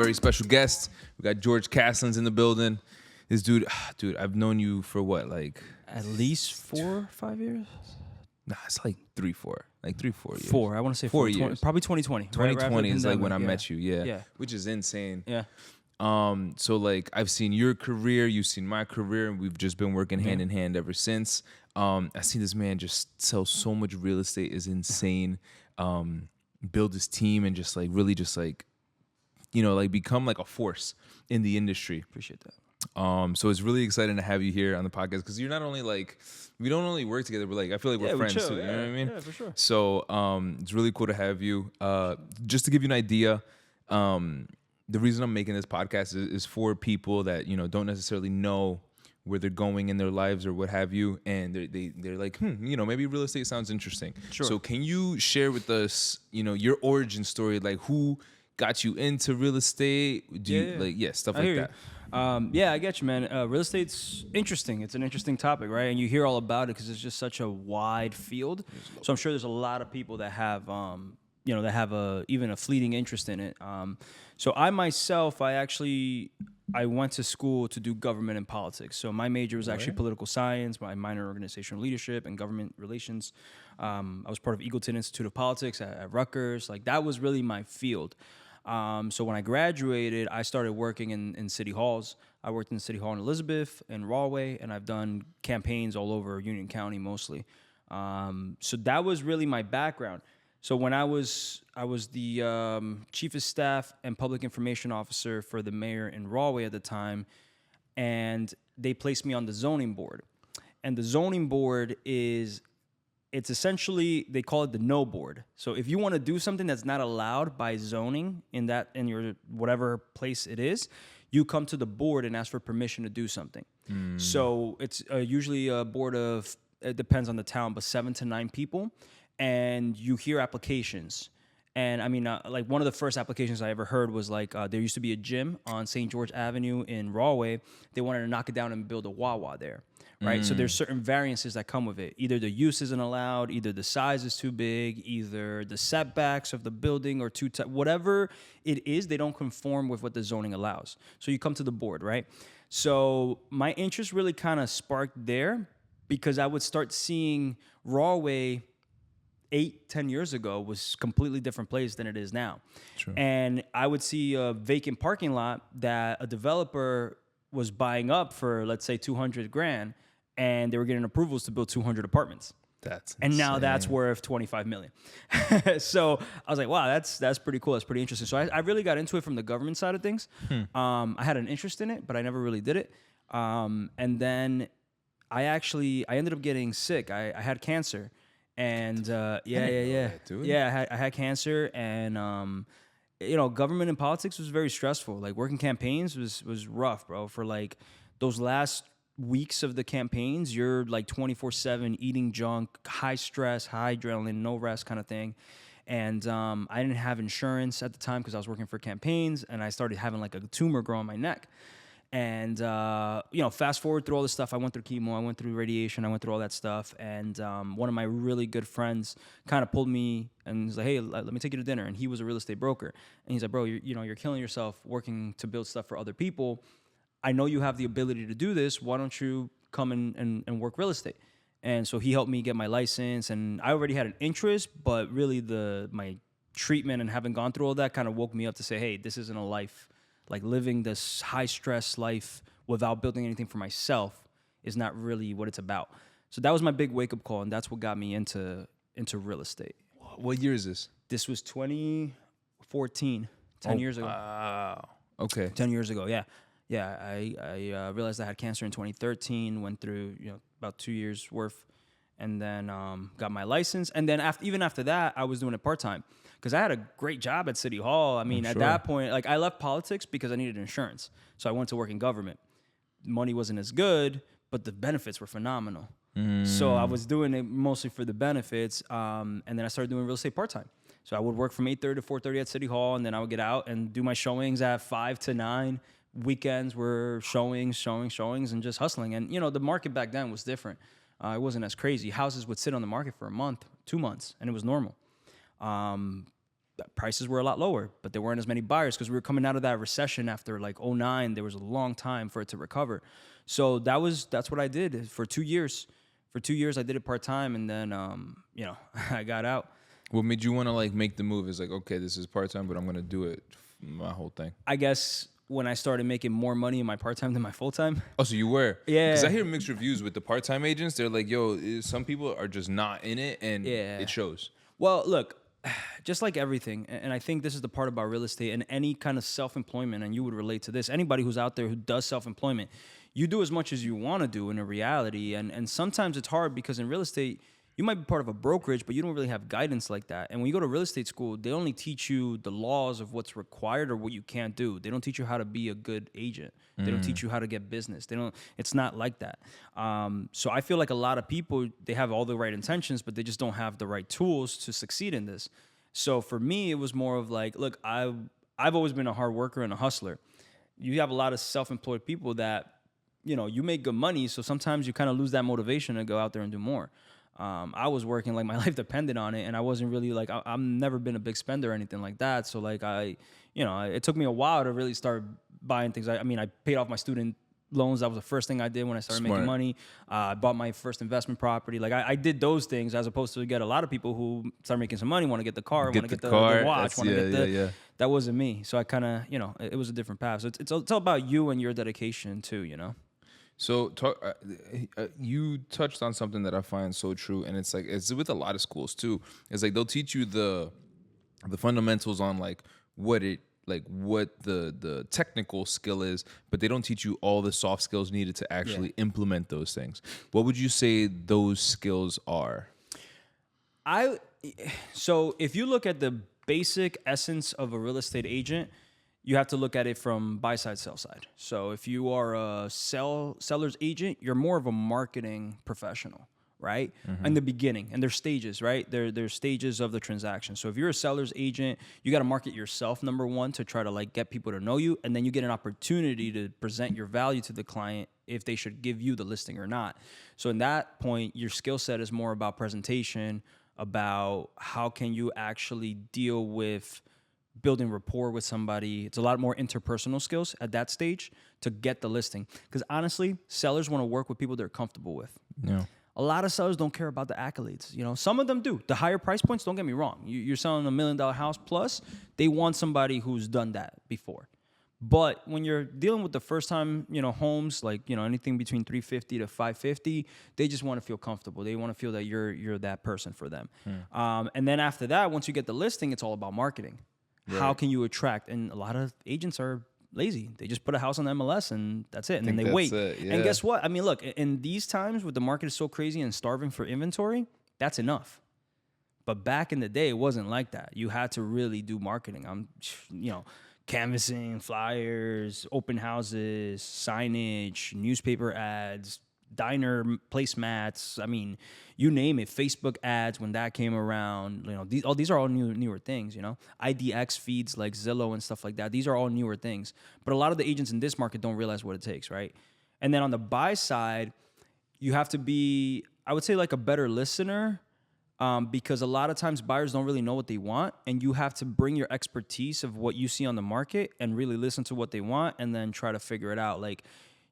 very special guest. We got George Casalins in the building. This dude, I've known you for what, like? At least 4 or 5 years? Nah, it's like 3, 4. Like 3, 4 years. 4. I want to say 4 years. Probably 2020. 2020 is like when I yeah. met you, yeah. Which is insane. Yeah. So like I've seen your career, you've seen my career, and we've just been working hand in hand ever since. I seen this man just sell so much real estate, is insane. Build his team and just like really just like, you know, like become like a force in the industry. Appreciate that. So it's really exciting to have you here on the podcast because you're not only like, we don't only work together, but like I feel like we're friends chill, too. You know what I mean? Yeah, for sure. So it's really cool to have you. Just to give you an idea, the reason I'm making this podcast is for people that, you know, don't necessarily know where they're going in their lives or what have you, and they're like, you know, maybe real estate sounds interesting. Sure. So can you share with us, you know, your origin story, like who got you into real estate? Do you like stuff like that? Yeah, I get you, man. Real estate's interesting. It's an interesting topic, right? And you hear all about it because it's just such a wide field. So I'm sure there's a lot of people that have, you know, that have even a fleeting interest in it. So I myself, I went to school to do government and politics. So my major was actually political science, my minor organizational leadership and government relations. I was part of Eagleton Institute of Politics at Rutgers. Like that was really my field. So when I graduated, I started working in city halls. I worked in City Hall in Elizabeth and Rahway, and I've done campaigns all over Union County mostly. So that was really my background. So when I was the chief of staff and public information officer for the mayor in Rahway at the time, and they placed me on the zoning board. And the zoning board it's essentially, they call it the no board. So if you want to do something that's not allowed by zoning in your whatever place it is, you come to the board and ask for permission to do something. So it's usually a board of, it depends on the town, but 7 to 9 people. And you hear applications. And I mean, like one of the first applications I ever heard was like, there used to be a gym on St. George Avenue in Rahway. They wanted to knock it down and build a Wawa there, right? So there's certain variances that come with it. Either the use isn't allowed, either the size is too big, either the setbacks of the building or whatever it is, they don't conform with what the zoning allows. So you come to the board, right? So my interest really kind of sparked there because I would start seeing Rahway 8-10 years ago was completely different place than it is now. True. And I would see a vacant parking lot that a developer was buying up for, let's say, $200,000, and they were getting approvals to build 200 apartments. That's insane. And now that's worth $25 million. So I was like, wow, that's pretty cool. That's pretty interesting. So I really got into it from the government side of things. I had an interest in it, but I never really did it. And then I ended up getting sick. I had cancer. And I had cancer, and you know, government and politics was very stressful. Like working campaigns was rough, bro. For like those last weeks of the campaigns, you're like 24/7 eating junk, high stress, high adrenaline, no rest kind of thing. And I didn't have insurance at the time because I was working for campaigns, and I started having like a tumor grow on my neck. And, you know, fast forward through all this stuff. I went through chemo, I went through radiation, I went through all that stuff. And one of my really good friends kind of pulled me and was like, hey, let me take you to dinner. And he was a real estate broker. And he's like, bro, you're killing yourself working to build stuff for other people. I know you have the ability to do this. Why don't you come and work real estate? And so he helped me get my license. And I already had an interest, but really my treatment and having gone through all that kind of woke me up to say, hey, this isn't a life. Like living this high stress life without building anything for myself is not really what it's about. So that was my big wake up call, and that's what got me into real estate. What year is this? This was 2014, 10 years ago. Wow. Okay. 10 years ago, yeah. Yeah, I realized I had cancer in 2013, went through, you know, about 2 years worth, and then got my license. And then even after that, I was doing it part-time. Because I had a great job at City Hall. I mean, at that point, like I left politics because I needed insurance. So I went to work in government. Money wasn't as good, but the benefits were phenomenal. So I was doing it mostly for the benefits. And then I started doing real estate part-time. So I would work from 8:30 to 4:30 at City Hall, and then I would get out and do my showings at 5 to 9. Weekends were showings, and just hustling. And, you know, the market back then was different. It wasn't as crazy. Houses would sit on the market for a month, 2 months, and it was normal. prices were a lot lower, but there weren't as many buyers because we were coming out of that recession after like '09. There was a long time for it to recover. So that's what I did for 2 years. For 2 years, I did it part time, and then I got out. What made you want to like make the move? Is like, okay, this is part time, but I'm gonna do it my whole thing. I guess when I started making more money in my part time than my full time. Oh, so you were? Yeah. Because I hear mixed reviews with the part time agents. They're like, yo, some people are just not in it, and it shows. Well, look, just like everything, and I think this is the part about real estate and any kind of self-employment, and you would relate to this. Anybody who's out there who does self-employment, you do as much as you want to do in a reality, and sometimes it's hard because in real estate, you might be part of a brokerage, but you don't really have guidance like that. And when you go to real estate school, they only teach you the laws of what's required or what you can't do. They don't teach you how to be a good agent. They don't teach you how to get business. It's not like that. So I feel like a lot of people, they have all the right intentions, but they just don't have the right tools to succeed in this. So for me, it was more of like, look, I've always been a hard worker and a hustler. You have a lot of self-employed people that, you make good money. So sometimes you kind of lose that motivation to go out there and do more. I was working like my life depended on it, and I wasn't really like I've never been a big spender or anything like that. So like it took me a while to really start buying things. I paid off my student loans. That was the first thing I did when I started making money. I bought my first investment property. Like I did those things as opposed to get a lot of people who start making some money, want to get the car, want to get the watch, want to get That wasn't me. So I kind of it was a different path. So it's all about you and your dedication too. So you touched on something that I find so true, and it's like it's with a lot of schools too. It's like they'll teach you the fundamentals on like what the technical skill is, but they don't teach you all the soft skills needed to actually implement those things. What would you say those skills are? So if you look at the basic essence of a real estate agent, you have to look at it from buy side, sell side. So if you are a seller's agent, you're more of a marketing professional, right? In the beginning, and there's stages, right? There's stages of the transaction. So if you're a seller's agent, you got to market yourself, number one, to try to like get people to know you, and then you get an opportunity to present your value to the client if they should give you the listing or not. So in that point, your skill set is more about presentation, about how can you actually deal with building rapport with somebody. It's a lot more interpersonal skills at that stage to get the listing. Because honestly, sellers want to work with people they're comfortable with. Yeah. A lot of sellers don't care about the accolades. Some of them do. The higher price points, don't get me wrong. You're selling $1 million house plus, they want somebody who's done that before. But when you're dealing with the first time, homes, like, anything between 350 to 550, they just want to feel comfortable. They want to feel that you're that person for them. And then after that, once you get the listing, it's all about marketing. Right. How can you attract? And a lot of agents are lazy. They just put a house on the MLS and that's it. And then they wait. And guess what? I mean, look, in these times where the market is so crazy and starving for inventory, that's enough. But back in the day, it wasn't like that. You had to really do marketing. Canvassing, flyers, open houses, signage, newspaper ads, diner placemats. I mean, you name it. Facebook ads when that came around. These are all newer things. IDX feeds like Zillow and stuff like that. These are all newer things. But a lot of the agents in this market don't realize what it takes, right? And then on the buy side, you have to be, I would say, like a better listener. Because a lot of times buyers don't really know what they want, and you have to bring your expertise of what you see on the market and really listen to what they want and then try to figure it out. Like,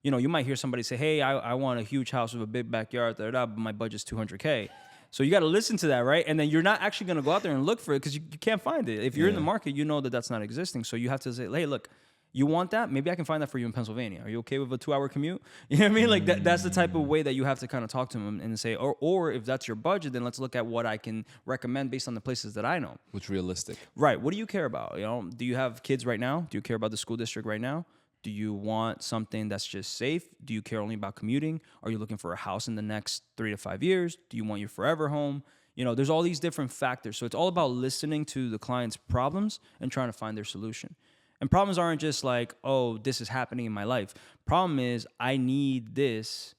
you might hear somebody say, hey, I want a huge house with a big backyard, but my budget's $200K. So you got to listen to that, right? And then you're not actually going to go out there and look for it because you can't find it. If you're in the market, you know that that's not existing. So you have to say, hey, look, you want that? Maybe I can find that for you in Pennsylvania. Are you okay with a 2-hour commute? You know what I mean? Like that's the type of way that you have to kind of talk to them and say, or if that's your budget, then let's look at what I can recommend based on the places that I know. What's realistic? Right. What do you care about? Do you have kids right now? Do you care about the school district right now? Do you want something that's just safe? Do you care only about commuting? Are you looking for a house in the next 3 to 5 years? Do you want your forever home? There's all these different factors. So it's all about listening to the client's problems and trying to find their solution. And problems aren't just like, oh, this is happening in my life. Problem is, I need this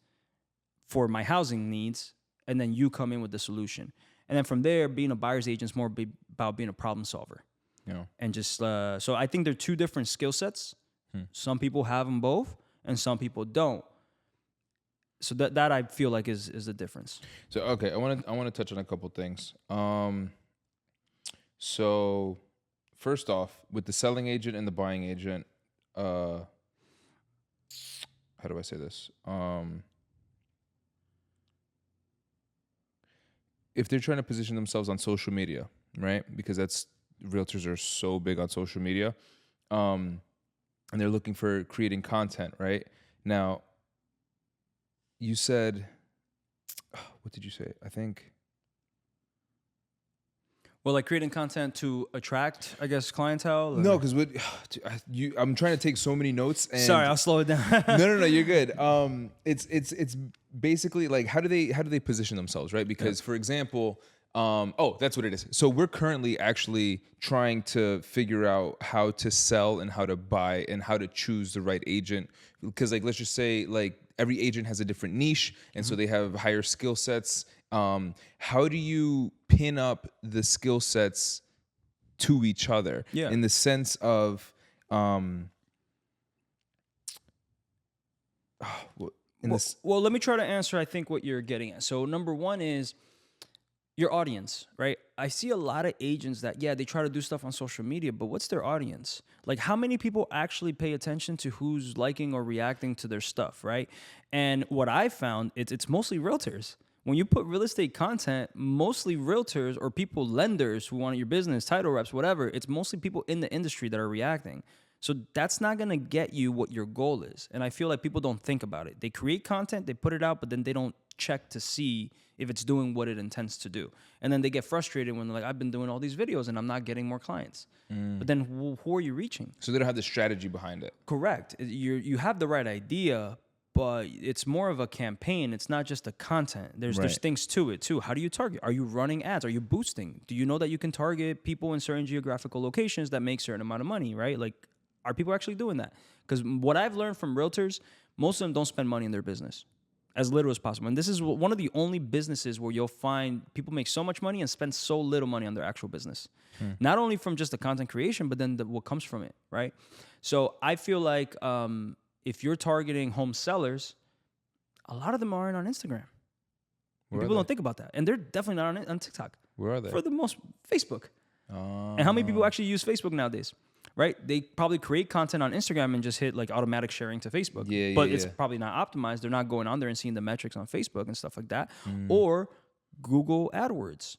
for my housing needs, and then you come in with the solution. And then from there, being a buyer's agent is more about being a problem solver. Yeah. And just, so I think they're two different skill sets. Some people have them both, and some people don't. So that I feel like is the difference. So, okay, I want to touch on a couple things. So first off, with the selling agent and the buying agent, how do I say this? If they're trying to position themselves on social media, right? Because realtors are so big on social media, and they're looking for creating content, right? Now, you said, what did you say? I think. Well, like creating content to attract, I guess, clientele. Or? No, because I'm trying to take so many notes. And Sorry, I'll slow it down. no, you're good. It's basically like how do they position themselves, right? Because for example, that's what it is. So we're currently actually trying to figure out how to sell and how to buy and how to choose the right agent. Because like let's just say like every agent has a different niche, and so they have higher skill sets. How do you pin up the skill sets to each other in the sense of well, let me try to answer I think what you're getting at. So number one is your audience, right? I see a lot of agents that they try to do stuff on social media, but what's their audience? Like how many people actually pay attention to who's liking or reacting to their stuff, right? And what I found, it's mostly realtors. When you put real estate content, mostly realtors or lenders who want your business, title reps, whatever, it's mostly people in the industry that are reacting. So that's not going to get you what your goal is. And I feel like people don't think about it. They create content, they put it out, but then they don't check to see if it's doing what it intends to do. And then they get frustrated when they're like, I've been doing all these videos and I'm not getting more clients. But then who are you reaching? So they don't have the strategy behind it. Correct. You have the right idea, but it's more of a campaign. It's not just the content. There's things to it too. How do you target? Are you running ads? Are you boosting? Do you know that you can target people in certain geographical locations that make certain amount of money, right? Like, are people actually doing that? Because what I've learned from realtors, most of them don't spend money in their business. As little as possible. And this is one of the only businesses where you'll find people make so much money and spend so little money on their actual business. Not only from just the content creation, but then what comes from it, right? So I feel like if you're targeting home sellers, a lot of them aren't on Instagram. People don't think about that. And they're definitely not on TikTok. Where are they? For the most, Facebook. And how many people actually use Facebook nowadays? Right? They probably create content on Instagram and just hit like automatic sharing to Facebook. But it's probably not optimized. They're not going on there and seeing the metrics on Facebook and stuff like that. Or Google AdWords.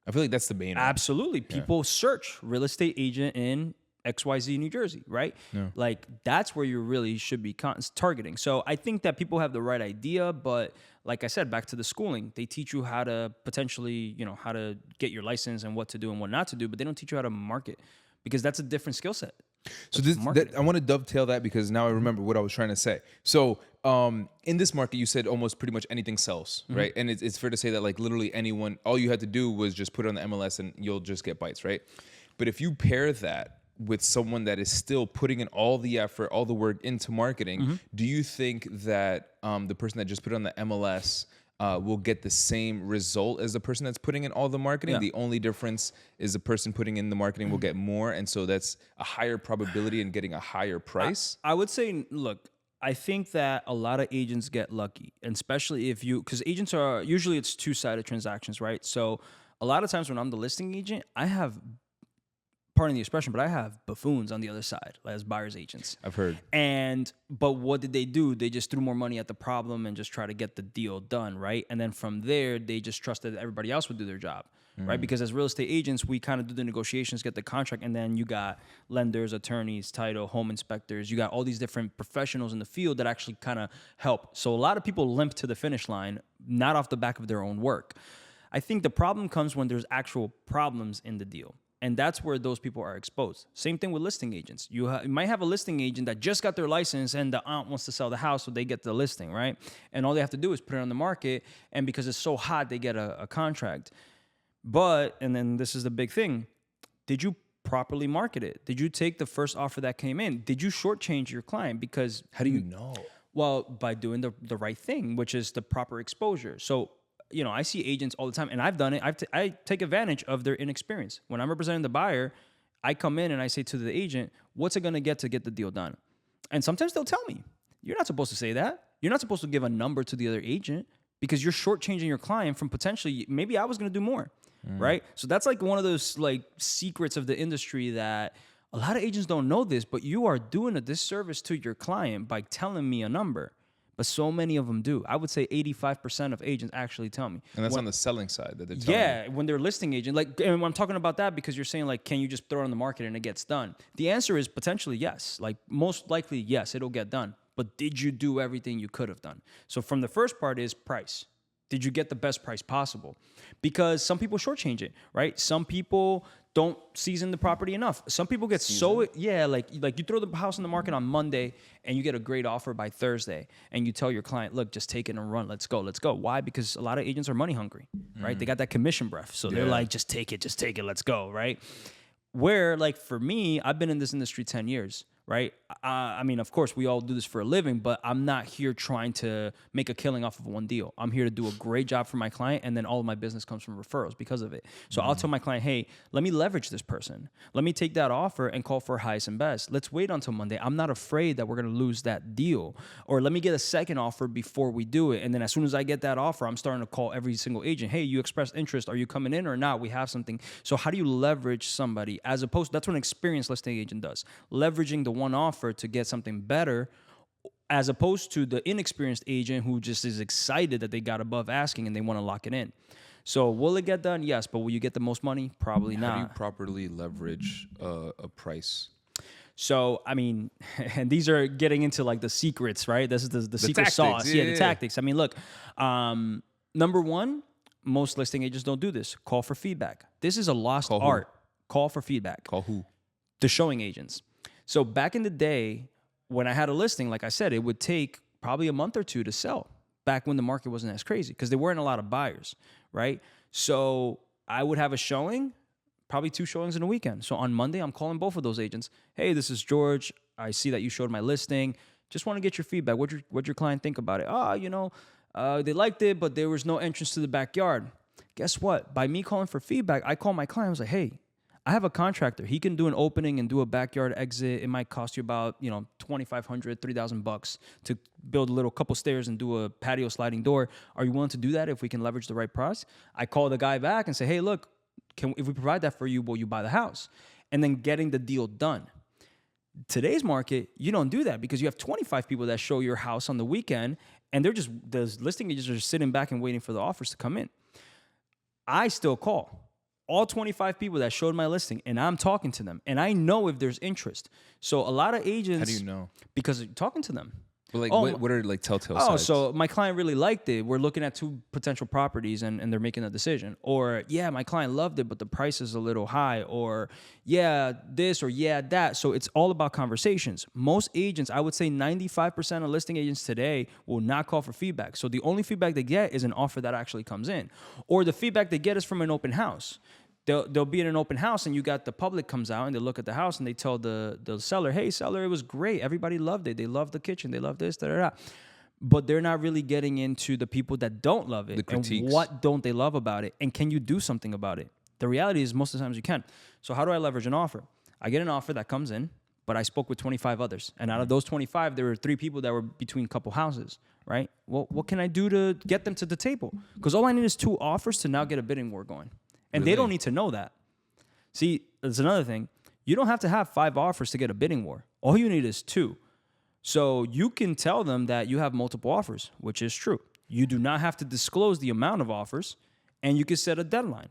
I feel like that's the main one. Absolutely. People search real estate agent in XYZ, New Jersey, right? Like that's where you really should be targeting. So I think that people have the right idea, but like I said, back to the schooling, they teach you how to potentially, how to get your license and what to do and what not to do, but they don't teach you how to market. Because that's a different skill set. So I want to dovetail that because now I remember what I was trying to say. So in this market, you said almost pretty much anything sells, right? And it's fair to say that like literally anyone, all you had to do was just put it on the MLS and you'll just get bites, right? But if you pair that with someone that is still putting in all the effort, all the work into marketing, do you think that the person that just put it on the MLS will get the same result as the person that's putting in all the marketing? The only difference is the person putting in the marketing will get more, and so that's a higher probability in getting a higher price? I would say, look, I think that a lot of agents get lucky, and especially because agents are, usually it's two-sided transactions, right? So a lot of times when I'm the listing agent, I have, pardon the expression, but I have buffoons on the other side as buyer's agents. I've heard. But what did they do? They just threw more money at the problem and just try to get the deal done, right? And then from there, they just trusted that everybody else would do their job, right? Because as real estate agents, we kind of do the negotiations, get the contract, and then you got lenders, attorneys, title, home inspectors. You got all these different professionals in the field that actually kind of help. So a lot of people limp to the finish line, not off the back of their own work. I think the problem comes when there's actual problems in the deal. And that's where those people are exposed. Same thing with listing agents. You might have a listing agent that just got their license and the aunt wants to sell the house, so they get the listing, right? And all they have to do is put it on the market, and because it's so hot, they get a contract. And then this is the big thing, did you properly market it? Did you take the first offer that came in? Did you shortchange your client? Because how do you know? Well, by doing the right thing, which is the proper exposure. So I see agents all the time, and I've done it. I take advantage of their inexperience. When I'm representing the buyer, I come in and I say to the agent, what's it going to get the deal done? And sometimes they'll tell me, you're not supposed to say that. You're not supposed to give a number to the other agent because you're shortchanging your client from potentially, maybe I was going to do more. right? So that's like one of those like secrets of the industry that a lot of agents don't know this, but you are doing a disservice to your client by telling me a number. But so many of them do. I would say 85% of agents actually tell me. And that's on the selling side that they're telling you. Yeah, when they're listing agent, like, and I'm talking about that because you're saying like, can you just throw it on the market and it gets done? The answer is potentially yes. Like most likely, yes, it'll get done. But did you do everything you could have done? So from the first part is price. Did you get the best price possible? Because some people shortchange it, right? Some people don't season the property enough. Some people get like you throw the house on the market on Monday and you get a great offer by Thursday and you tell your client, look, just take it and run. Let's go. Why? Because a lot of agents are money hungry, right? They got that commission breath. So they're like, just take it, let's go, right? Where like for me, I've been in this industry 10 years. Right? I mean, of course, we all do this for a living, but I'm not here trying to make a killing off of one deal. I'm here to do a great job for my client, and then all of my business comes from referrals because of it. So I'll tell my client, hey, let me leverage this person. Let me take that offer and call for highest and best. Let's wait until Monday. I'm not afraid that we're going to lose that deal. Or let me get a second offer before we do it. And then as soon as I get that offer, I'm starting to call every single agent. Hey, you expressed interest. Are you coming in or not? We have something. So how do you leverage somebody as opposed to, that's what an experienced listing agent does. Leveraging the one offer to get something better as opposed to the inexperienced agent who just is excited that they got above asking and they want to lock it in. So will it get done? Yes. But will you get the most money? Probably not. How do you properly leverage a price? So, I mean, and these are getting into like the secrets, right? This is the secret tactics, sauce. Yeah, the tactics. I mean, look, number one, most listing agents don't do this. Call for feedback. This is a lost art. Call for feedback. Call who? The showing agents. So back in the day, when I had a listing, like I said, it would take probably a month or two to sell back when the market wasn't as crazy because there weren't a lot of buyers, right? So I would have a showing, probably 2 showings in a weekend. So on Monday, I'm calling both of those agents. Hey, this is George. I see that you showed my listing. Just want to get your feedback. What'd your client think about it? They liked it, but there was no entrance to the backyard. Guess what? By me calling for feedback, I called my client. I was like, hey, I have a contractor. He can do an opening and do a backyard exit. It might cost you about, $2,500, $3,000 to build a little couple stairs and do a patio sliding door. Are you willing to do that if we can leverage the right price? I call the guy back and say, hey, look, if we provide that for you, will you buy the house? And then getting the deal done. Today's market, you don't do that because you have 25 people that show your house on the weekend and the listing agents are just sitting back and waiting for the offers to come in. I still call all 25 people that showed my listing, and I'm talking to them, and I know if there's interest. So a lot of agents... How do you know? Because I'm talking to them. But what are like telltale signs? So my client really liked it. We're looking at 2 potential properties, and they're making a decision. Or, yeah, my client loved it, but the price is a little high. Or, yeah, this or yeah, that. So it's all about conversations. Most agents, I would say 95% of listing agents today will not call for feedback. So the only feedback they get is an offer that actually comes in. Or the feedback they get is from an open house. They'll be in an open house and you got the public comes out and they look at the house and they tell the seller, hey, seller, it was great. Everybody loved it. They loved the kitchen. They loved this, da. But they're not really getting into the people that don't love it. The critiques. And what don't they love about it? And can you do something about it? The reality is most of the times you can. So how do I leverage an offer? I get an offer that comes in, but I spoke with 25 others. And out of those 25, there were 3 people that were between a couple houses, right? Well, what can I do to get them to the table? Because all I need is 2 offers to now get a bidding war going. And Really? they don't need to know that. See, there's another thing. You don't have to have 5 offers to get a bidding war. All you need is 2. So you can tell them that you have multiple offers, which is true. You do not have to disclose the amount of offers, and you can set a deadline.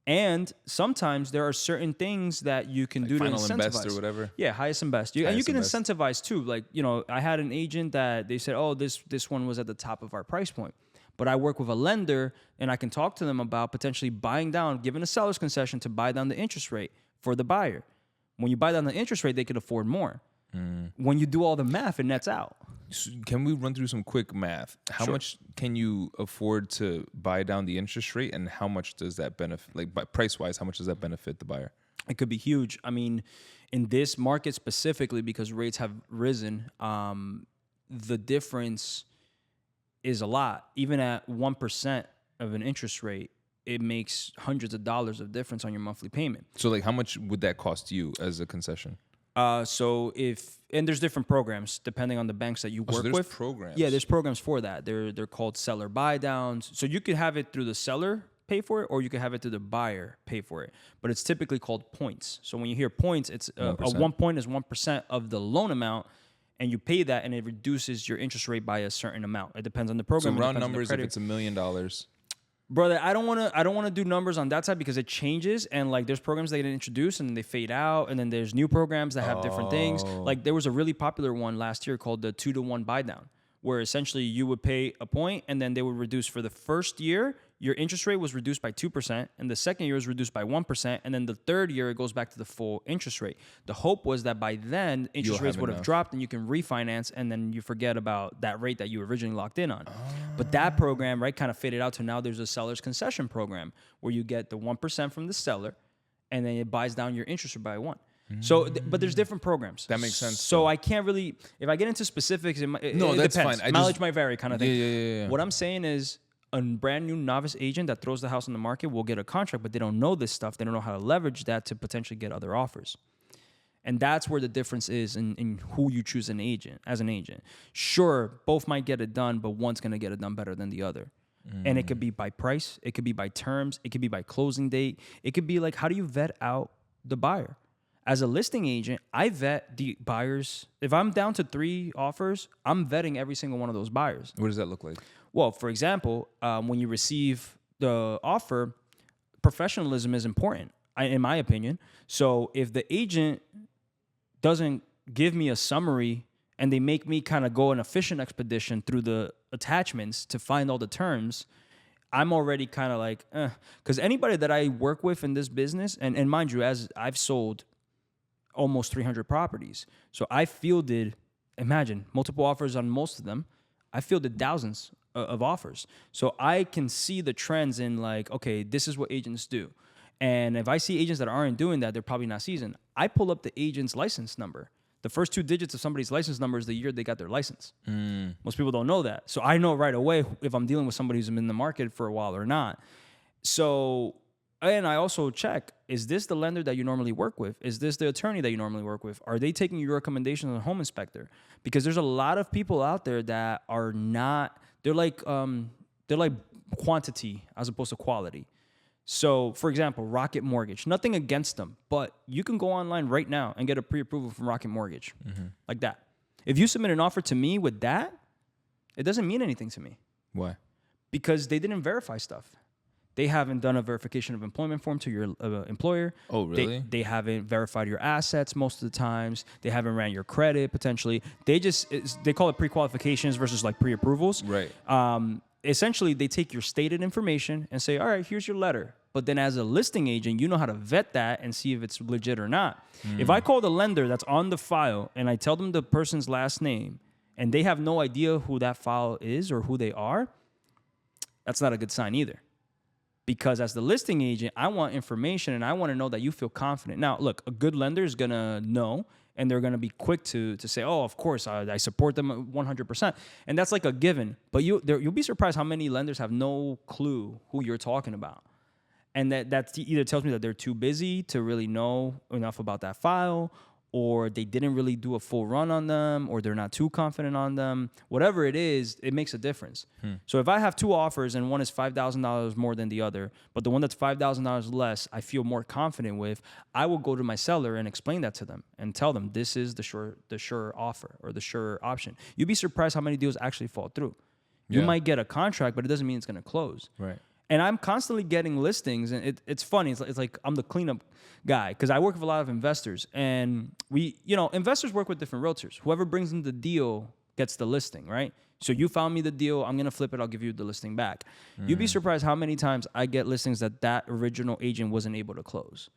And sometimes there are certain things that you can do to incentivize. Final and best or whatever. Yeah, highest and best. And you can Highest and incentivize too. Like, I had an agent that they said, oh, this one was at the top of our price point. But I work with a lender, and I can talk to them about potentially buying down, giving a seller's concession to buy down the interest rate for the buyer. When you buy down the interest rate, they can afford more. When you do all the math, it nets out. So can we run through some quick math? How much can you afford to buy down the interest rate, and how much does that benefit, like price-wise, how much does that benefit the buyer? It could be huge. I mean, in this market specifically, because rates have risen, the difference is a lot. Even at 1% of an interest rate, it makes hundreds of dollars of difference on your monthly payment. So like how much would that cost you as a concession? And there's different programs depending on the banks that you work there's with. Programs. Yeah, there's programs for that. They're called seller buy downs. So you could have it through the seller pay for it, or you can have it through the buyer pay for it. But it's typically called points. So when you hear points, it's a 1 point is 1% of the loan amount, and you pay that, and it reduces your interest rate by a certain amount. It depends on the program. So round numbers, if it's $1 million. Brother, I don't want to do numbers on that side because it changes, and like there's programs that get introduced and then they fade out, and then there's new programs that have different things. Like there was a really popular one last year called the 2-to-1 buy down, where essentially you would pay a point and then they would reduce for the first year. Your interest rate was reduced by 2%, and the second year was reduced by 1%, and then the third year it goes back to the full interest rate. The hope was that by then interest rates would have dropped and you can refinance, and then you forget about that rate that you originally locked in on. But that program, right, kind of faded out to now there's a seller's concession program where you get the 1% from the seller, and then it buys down your interest rate by 1%. So, but there's different programs. That makes sense. So I can't really, if I get into specifics, it that's depends. fine. Mileage might vary, kind of thing. Yeah. What I'm saying is, a brand new novice agent that throws the house on the market will get a contract, but they don't know this stuff. They don't know how to leverage that to potentially get other offers. And that's where the difference is in who you choose as an agent. Sure, both might get it done, but one's going to get it done better than the other. And it could be by price. It could be by terms. It could be by closing date. It could be like, how do you vet out the buyer? As a listing agent, I vet the buyers. If I'm down to 3 offers, I'm vetting every single one of those buyers. What does that look like? Well, for example, when you receive the offer, professionalism is important, in my opinion. So if the agent doesn't give me a summary and they make me kind of go an efficient expedition through the attachments to find all the terms, I'm already kind of like, because anybody that I work with in this business, and mind you, as I've sold almost 300 properties. So I fielded, imagine, multiple offers on most of them. I fielded thousands of offers. So I can see the trends in like, okay, this is what agents do. And if I see agents that aren't doing that, they're probably not seasoned. I pull up the agent's license number. The first 2 digits of somebody's license number is the year they got their license. Most people don't know that. So I know right away if I'm dealing with somebody who's been in the market for a while or not. So, and I also check, is this the lender that you normally work with? Is this the attorney that you normally work with? Are they taking your recommendations on a home inspector? Because there's a lot of people out there that are not, they're like quantity as opposed to quality. So, for example, Rocket Mortgage, nothing against them, but you can go online right now and get a pre-approval from Rocket Mortgage, like that. If you submit an offer to me with that, it doesn't mean anything to me. Why? Because they didn't verify stuff. They haven't done a verification of employment form to your employer. Oh, really? They haven't verified your assets most of the times. They haven't ran your credit potentially. They call it pre-qualifications versus like pre-approvals. Right. Essentially, they take your stated information and say, all right, here's your letter. But then as a listing agent, you know how to vet that and see if it's legit or not. If I call the lender that's on the file and I tell them the person's last name and they have no idea who that file is or who they are, that's not a good sign either. Because as the listing agent, I want information and I want to know that you feel confident. Now, look, a good lender is going to know and they're going to be quick to say, oh, of course, I support them 100%. And that's like a given. But you'll be surprised how many lenders have no clue who you're talking about. And that either tells me that they're too busy to really know enough about that file, or they didn't really do a full run on them, or they're not too confident on them. Whatever it is, it makes a difference. So if I have 2 offers and one is $5,000 more than the other, but the one that's $5,000 less, I feel more confident with, I will go to my seller and explain that to them and tell them this is the sure offer or the sure option. You'd be surprised how many deals actually fall through. You might get a contract, but it doesn't mean it's going to close. Right. And I'm constantly getting listings, and it's funny. It's like I'm the cleanup guy because I work with a lot of investors, and investors work with different realtors. Whoever brings in the deal gets the listing, right? So you found me the deal, I'm gonna flip it, I'll give you the listing back. You'd be surprised how many times I get listings that original agent wasn't able to close.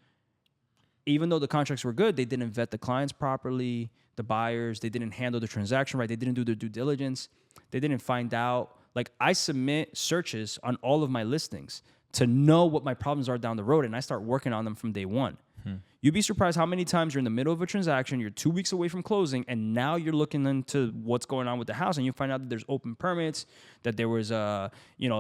Even though the contracts were good, they didn't vet the clients properly, the buyers, they didn't handle the transaction right, they didn't do their due diligence, they didn't find out. Like, I submit searches on all of my listings to know what my problems are down the road, and I start working on them from day one. You'd be surprised how many times you're in the middle of a transaction, you're 2 weeks away from closing, and now you're looking into what's going on with the house, and you find out that there's open permits, that there was a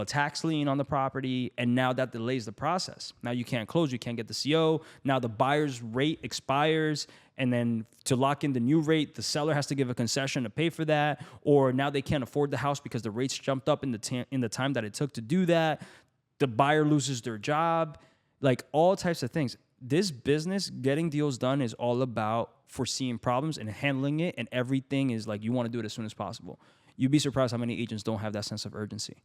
tax lien on the property, and now that delays the process. Now you can't close, you can't get the CO. Now the buyer's rate expires, and then to lock in the new rate, the seller has to give a concession to pay for that, or now they can't afford the house because the rates jumped up in the time that it took to do that. the buyer loses their job, like all types of things. This business, getting deals done, is all about foreseeing problems and handling it, and everything is like you want to do it as soon as possible. You'd be surprised how many agents don't have that sense of urgency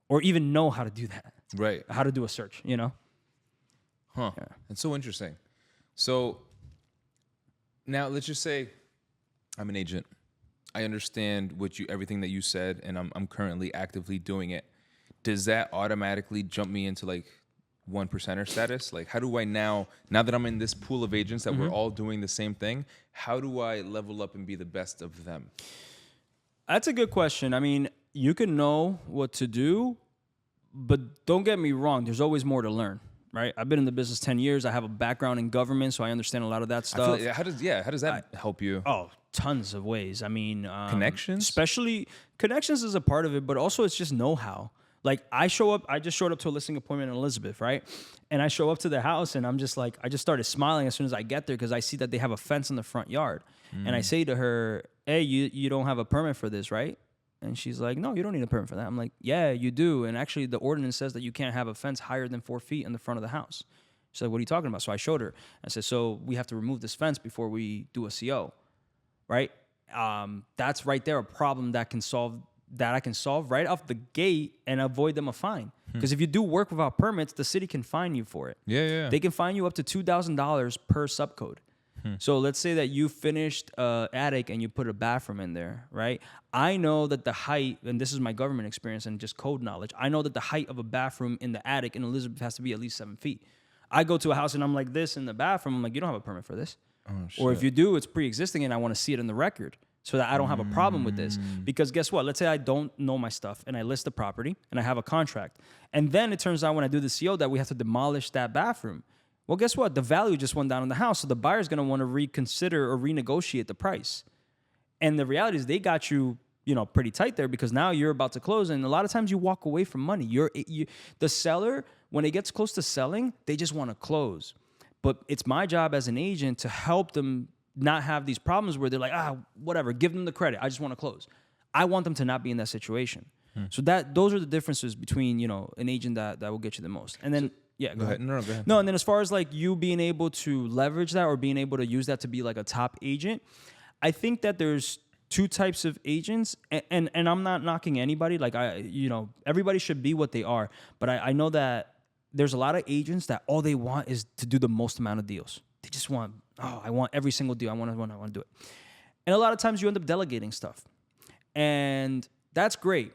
or even know how to do that. Right. How to do a search, you know? Huh. Yeah. It's so interesting. So now let's just say I'm an agent. I understand everything that you said, and I'm currently actively doing it. Does that automatically jump me into like 1%er status? Like, how do I now that I'm in this pool of agents that we're all doing the same thing, how do I level up and be the best of them? That's a good question. I mean, you can know what to do, but don't get me wrong. There's always more to learn, right? I've been in the business 10 years. I have a background in government, so I understand a lot of that stuff. How does that help you? Oh, tons of ways. I mean, connections? Especially connections is a part of it, but also it's just know-how. Like I just showed up to a listing appointment in Elizabeth, right? And I show up to the house and I'm just like, I just started smiling as soon as I get there because I see that they have a fence in the front yard. And I say to her, hey, you don't have a permit for this, right? And she's like, no, you don't need a permit for that. I'm like, yeah, you do. And actually the ordinance says that you can't have a fence higher than 4 feet in the front of the house. She's like, what are you talking about? So I showed her. I said, so we have to remove this fence before we do a CO, right? That's right there a problem that I can solve right off the gate and avoid them a fine. Because if you do work without permits, the city can fine you for it. Yeah. They can fine you up to $2,000 per subcode. So let's say that you finished attic and you put a bathroom in there, right? I know that the height, and this is my government experience and just code knowledge, I know that the height of a bathroom in the attic in Elizabeth has to be at least 7 feet. I go to a house and I'm like this in the bathroom. I'm like, you don't have a permit for this. Oh, shit. Or if you do, it's pre-existing and I want to see it in the record so that I don't have a problem with this. Because guess what? Let's say I don't know my stuff and I list the property and I have a contract. And then it turns out when I do the CO that we have to demolish that bathroom. Well, guess what? The value just went down in the house. So the buyer's going to want to reconsider or renegotiate the price. And the reality is they got you, pretty tight there because now you're about to close. And a lot of times you walk away from money. The seller, when it gets close to selling, they just want to close. But it's my job as an agent to help them not have these problems where they're like, whatever, give them the credit. I just want to close. I want them to not be in that situation. So those are the differences between, an agent that will get you the most. And then, go ahead. No, go ahead. No, and then as far as like you being able to leverage that or being able to use that to be like a top agent, I think that there's two types of agents, and I'm not knocking anybody. Like everybody should be what they are. But I know that there's a lot of agents that all they want is to do the most amount of deals. They just want, I want every single deal. I want to do it. And a lot of times you end up delegating stuff. And that's great.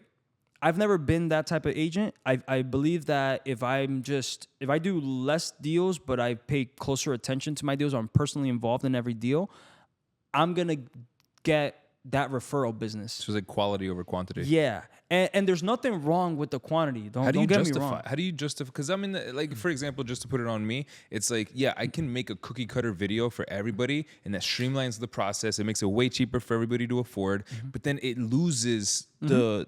I've never been that type of agent. I believe that if I do less deals, but I pay closer attention to my deals, or I'm personally involved in every deal, I'm going to get that referral business. So it's like quality over quantity. Yeah. And there's nothing wrong with the quantity. Don't get me wrong. How do you justify? Because I mean, like, for example, just to put it on me, it's like, yeah, I can make a cookie cutter video for everybody, and that streamlines the process. It makes it way cheaper for everybody to afford, but then it loses the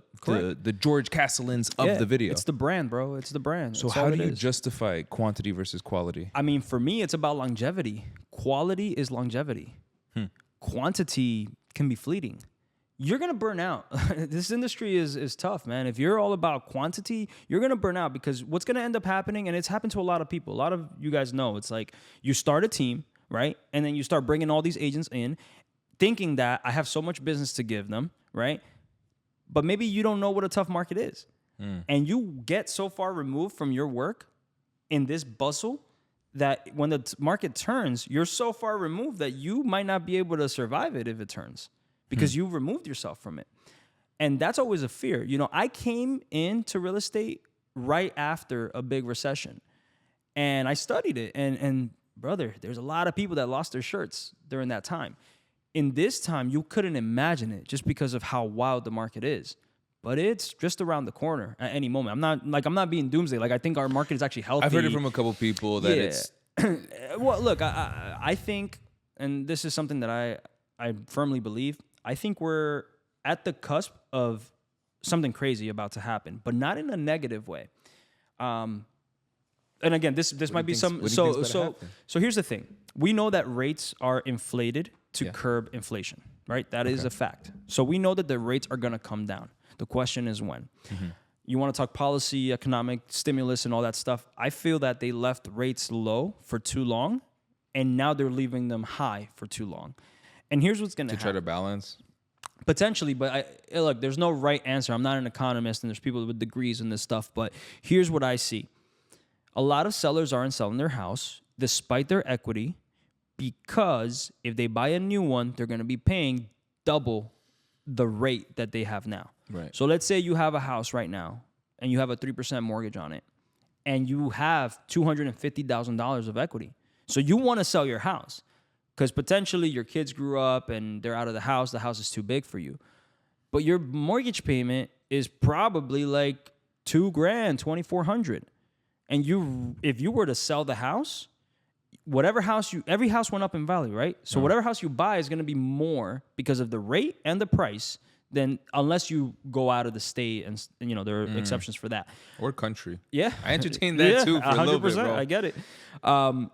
George Casalins of the video. It's the brand, bro. It's the brand. So how do you justify quantity versus quality? I mean, for me, it's about longevity. Quality is longevity. Quantity can be fleeting. You're going to burn out. This industry is tough, man. If you're all about quantity, you're going to burn out because what's going to end up happening, and it's happened to a lot of people. A lot of you guys know, it's like you start a team, right? And then you start bringing all these agents in thinking that I have so much business to give them, right? But maybe you don't know what a tough market is. And you get so far removed from your work in this bustle that when the market turns, you're so far removed that you might not be able to survive it if it turns. Because you've removed yourself from it. And that's always a fear. I came into real estate right after a big recession. And I studied it. And brother, there's a lot of people that lost their shirts during that time. In this time, you couldn't imagine it just because of how wild the market is. But it's just around the corner at any moment. I'm not being doomsday. Like, I think our market is actually healthy. I've heard it from a couple people that it's... Well, look, I think, and this is something that I firmly believe, I think we're at the cusp of something crazy about to happen, but not in a negative way. And again, this might be some. So here's the thing: we know that rates are inflated to curb inflation, right? That is a fact. So we know that the rates are going to come down. The question is when. You want to talk policy, economic stimulus, and all that stuff. I feel that they left rates low for too long, and now they're leaving them high for too long. And here's what's going to happen. To try to balance? Potentially, but look, there's no right answer. I'm not an economist, and there's people with degrees in this stuff, but here's what I see. A lot of sellers aren't selling their house despite their equity because if they buy a new one, they're going to be paying double the rate that they have now. Right. So let's say you have a house right now and you have a 3% mortgage on it and you have $250,000 of equity. So you want to sell your house because potentially your kids grew up and they're out of the house is too big for you. But your mortgage payment is probably like $2,000, $2,400. And if you were to sell the house, every house went up in value, right? So whatever house you buy is going to be more because of the rate and the price than unless you go out of the state and there are exceptions for that. Or country. Yeah. I entertain that too for 100%, a little bit, bro. I get it.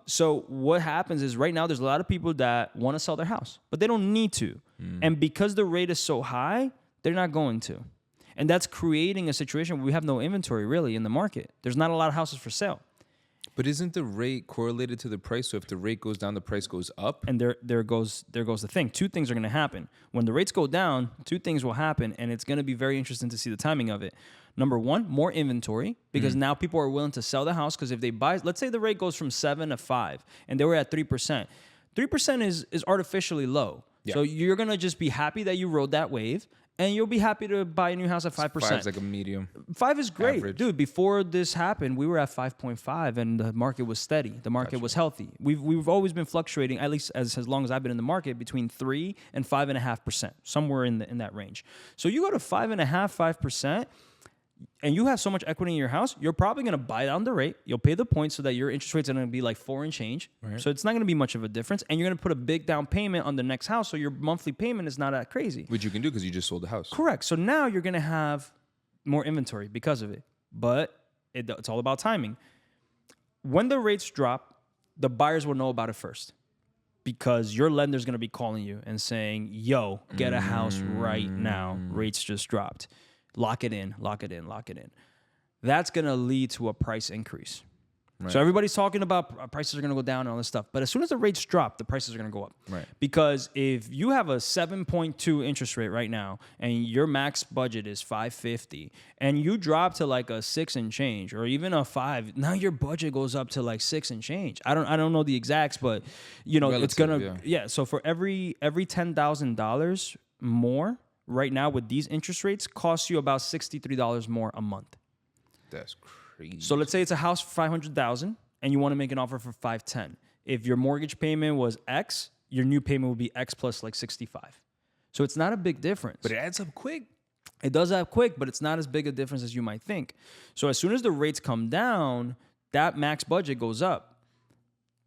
So what happens is right now there's a lot of people that want to sell their house, but they don't need to. And because the rate is so high, they're not going to. And that's creating a situation where we have no inventory really in the market. There's not a lot of houses for sale. But isn't the rate correlated to the price? So if the rate goes down, the price goes up? And there goes the thing. Two things are going to happen. When the rates go down, two things will happen, and it's going to be very interesting to see the timing of it. Number one, more inventory, because now people are willing to sell the house, because if they buy, let's say the rate goes from 7 to 5, and they were at 3%. 3% is artificially low. Yeah. So you're going to just be happy that you rode that wave, and you'll be happy to buy a new house at 5%. 5's like a medium. 5 is great. Average. Dude, before this happened, we were at 5.5 and the market was steady. The market was healthy. We've always been fluctuating, at least as long as I've been in the market, between 3 and 5.5%, somewhere in that range. So you go to 5.5%, 5%, and you have so much equity in your house, you're probably going to buy down the rate. You'll pay the points so that your interest rate's going to be like 4 and change. Right. So it's not going to be much of a difference. And you're going to put a big down payment on the next house, so your monthly payment is not that crazy. Which you can do because you just sold the house. Correct. So now you're going to have more inventory because of it. But it's all about timing. When the rates drop, the buyers will know about it first, because your lender's going to be calling you and saying, yo, get a house right now. Rates just dropped. Lock it in, lock it in, lock it in. That's going to lead to a price increase. Right. So everybody's talking about prices are going to go down and all this stuff. But as soon as the rates drop, the prices are going to go up. Right. Because if you have a 7.2 interest rate right now and your max budget is $550 and you drop to like a 6 and change or even a 5, now your budget goes up to like 6 and change. I don't know the exacts, but relative, it's going to So for every $10,000 more right now with these interest rates costs you about $63 more a month. That's crazy. So let's say it's a house for $500,000 and you want to make an offer for $510. If your mortgage payment was X, your new payment would be X plus like 65. So it's not a big difference. But it adds up quick. It does add quick, but it's not as big a difference as you might think. So as soon as the rates come down, that max budget goes up.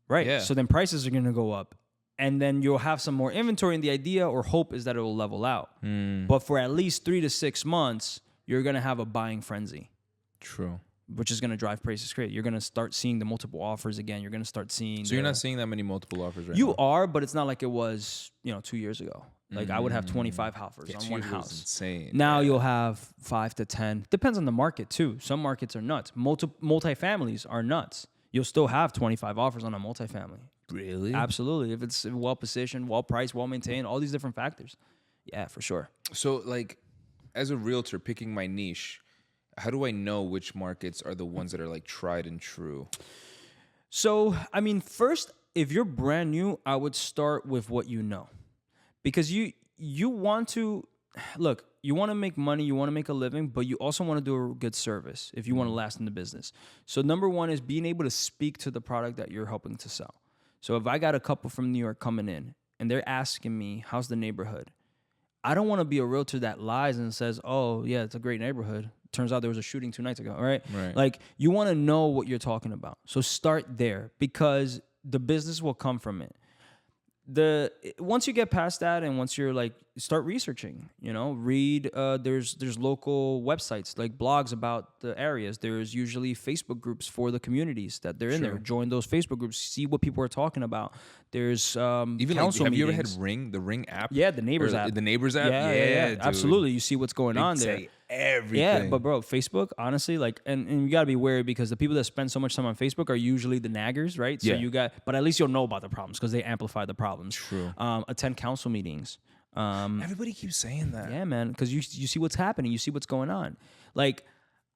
Right? Yeah. So then prices are going to go up. And then you'll have some more inventory, and the idea or hope is that it will level out. But for at least 3 to 6 months, you're going to have a buying frenzy. True. Which is going to drive prices crazy. You're going to start seeing the multiple offers again. You're going to start seeing... So you're not seeing that many multiple offers right now? You are, but it's not like it was, 2 years ago. Like I would have 25 offers on one house. Insane. Now you'll have 5 to 10. Depends on the market too. Some markets are nuts. Multifamilies are nuts. You'll still have 25 offers on a multifamily. Really? Absolutely. If it's well positioned, well priced, well maintained, all these different factors. Yeah, for sure. So like as a realtor picking my niche, how do I know which markets are the ones that are like tried and true? So, I mean, first, if you're brand new, I would start with what you know. Because you want to, look, you want to make money, you want to make a living, but you also want to do a good service if you want to last in the business. So number one is being able to speak to the product that you're helping to sell. So if I got a couple from New York coming in and they're asking me, how's the neighborhood? I don't want to be a realtor that lies and says, oh, yeah, it's a great neighborhood. Turns out there was a shooting 2 nights ago, all right? Like, you want to know what you're talking about. So start there, because the business will come from it. Once you get past that and once you're like start researching. Read. There's local websites like blogs about the areas. There's usually Facebook groups for the communities that they're in there. Join those Facebook groups. See what people are talking about. There's even council have you ever meetings. had the Ring app? Yeah, the Neighbors app. The Neighbors app. Yeah, dude. absolutely. You see what's going on there. Say everything. Yeah, but bro, Facebook, honestly, like, and you gotta be wary because the people that spend so much time on Facebook are usually the naggers, right? So but at least you'll know about the problems because they amplify the problems. True. Attend council meetings. Everybody keeps saying that. Yeah, man, because you see what's happening, you see what's going on. Like,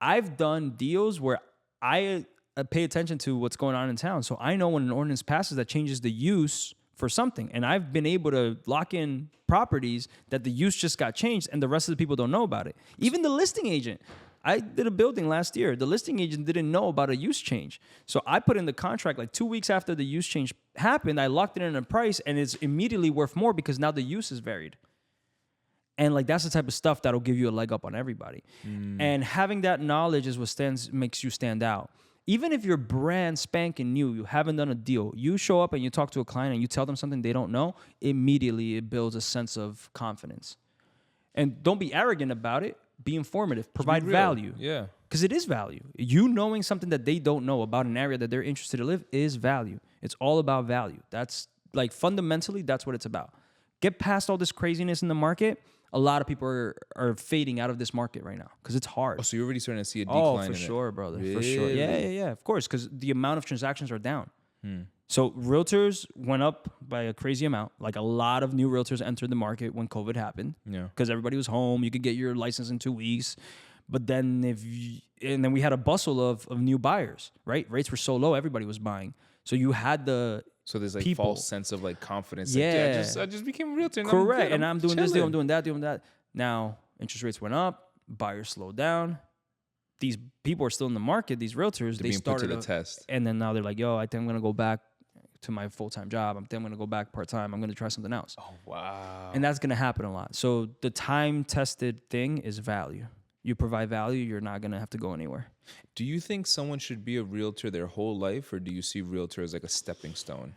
I've done deals where I pay attention to what's going on in town, so I know when an ordinance passes that changes the use for something, and I've been able to lock in properties that the use just got changed, and the rest of the people don't know about it. Even the listing agent. I did a building last year. The listing agent didn't know about a use change. So I put in the contract like 2 weeks after the use change happened. I locked it in a price, and it's immediately worth more because now the use is varied. And like that's the type of stuff that'll give you a leg up on everybody. And having that knowledge is what makes you stand out. Even if you're brand spanking new, you haven't done a deal, you show up and you talk to a client and you tell them something they don't know, immediately it builds a sense of confidence. And don't be arrogant about it. Be informative. Provide value. Yeah. Because it is value. You knowing something that they don't know about an area that they're interested to live is value. It's all about value. That's like fundamentally, that's what it's about. Get past all this craziness in the market. A lot of people are fading out of this market right now because it's hard. Oh, so you're already starting to see a decline for in sure, it. brother. Really? For sure. Yeah. Of course, because the amount of transactions are down. So realtors went up by a crazy amount. Like a lot of new realtors entered the market when COVID happened. Yeah. Because everybody was home. You could get your license in 2 weeks. But then and then we had a bustle of new buyers, right? Rates were so low, everybody was buying. So you had So there's like people. false sense of like confidence. Yeah. Like, I just became a realtor. And Correct. And I'm doing this deal, chilling. I'm doing that, doing that. Now interest rates went up, buyers slowed down. These people are still in the market, these realtors, They're they being put started to the test. And then now they're like, yo, I think I'm gonna go back to my full-time job. I think I'm gonna go back part-time. I'm gonna try something else. Oh, wow. And that's gonna happen a lot. So the time-tested thing is value. You provide value, you're not gonna have to go anywhere. Do you think someone should be a realtor their whole life, or do you see realtor as like a stepping stone?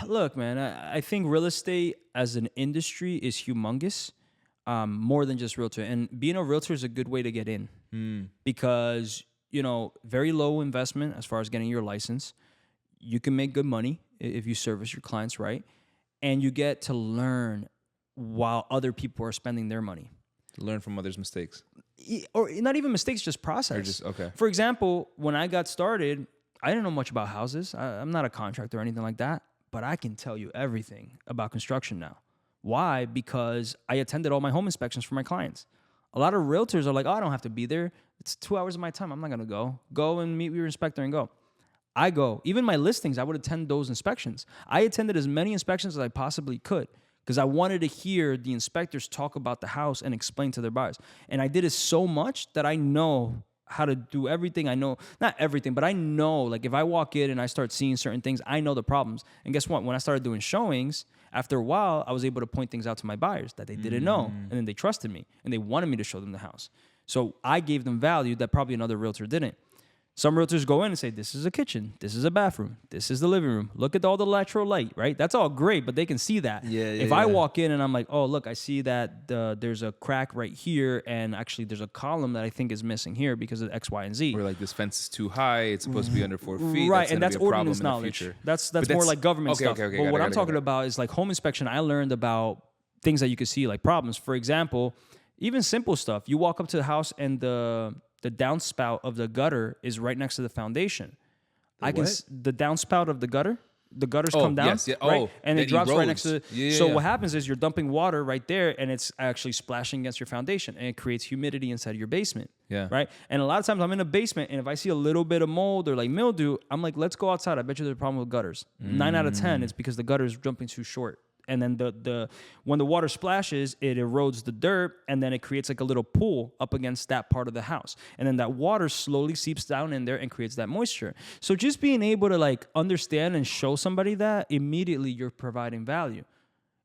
Look, man, I think real estate as an industry is humongous, more than just realtor. And being a realtor is a good way to get in because, very low investment as far as getting your license. You can make good money if you service your clients right, and you get to learn while other people are spending their money. Learn from others' mistakes. Or not even mistakes, just process. Or just, okay. For example, when I got started, I didn't know much about houses. I'm not a contractor or anything like that, but I can tell you everything about construction now. Why? Because I attended all my home inspections for my clients. A lot of realtors are like, oh, I don't have to be there. It's 2 hours of my time. I'm not going to go. Go and meet your inspector and go. I go. Even my listings, I would attend those inspections. I attended as many inspections as I possibly could because I wanted to hear the inspectors talk about the house and explain to their buyers. And I did it so much that I know how to do everything. I know, not everything, but I know, like if I walk in and I start seeing certain things, I know the problems. And guess what? When I started doing showings, after a while, I was able to point things out to my buyers that they didn't know. And then they trusted me and they wanted me to show them the house. So I gave them value that probably another realtor didn't. Some realtors go in and say, this is a kitchen, this is a bathroom, this is the living room. Look at all the lateral light, right? That's all great, but they can see that. If I walk in and I'm like, oh, look, I see that there's a crack right here, and actually there's a column that I think is missing here because of X, Y, and Z. Or like this fence is too high, it's supposed to be under 4 feet. Right, and that's be a problem ordinance in the knowledge. future. That's more like government stuff. Okay, but what I'm talking about is like home inspection. I learned about things that you could see, like problems. For example, even simple stuff. You walk up to the house and the downspout of the gutter is right next to the foundation. The downspout of the gutters come down, right? And it drops right next to what happens is you're dumping water right there and it's actually splashing against your foundation and it creates humidity inside of your basement. Yeah. Right? And a lot of times I'm in a basement and if I see a little bit of mold or like mildew, I'm like, let's go outside. I bet you there's a problem with gutters. 9 out of 10, it's because the gutter is jumping too short. And then when the water splashes, it erodes the dirt, and then it creates like a little pool up against that part of the house. And then that water slowly seeps down in there and creates that moisture. So just being able to like understand and show somebody that, immediately you're providing value.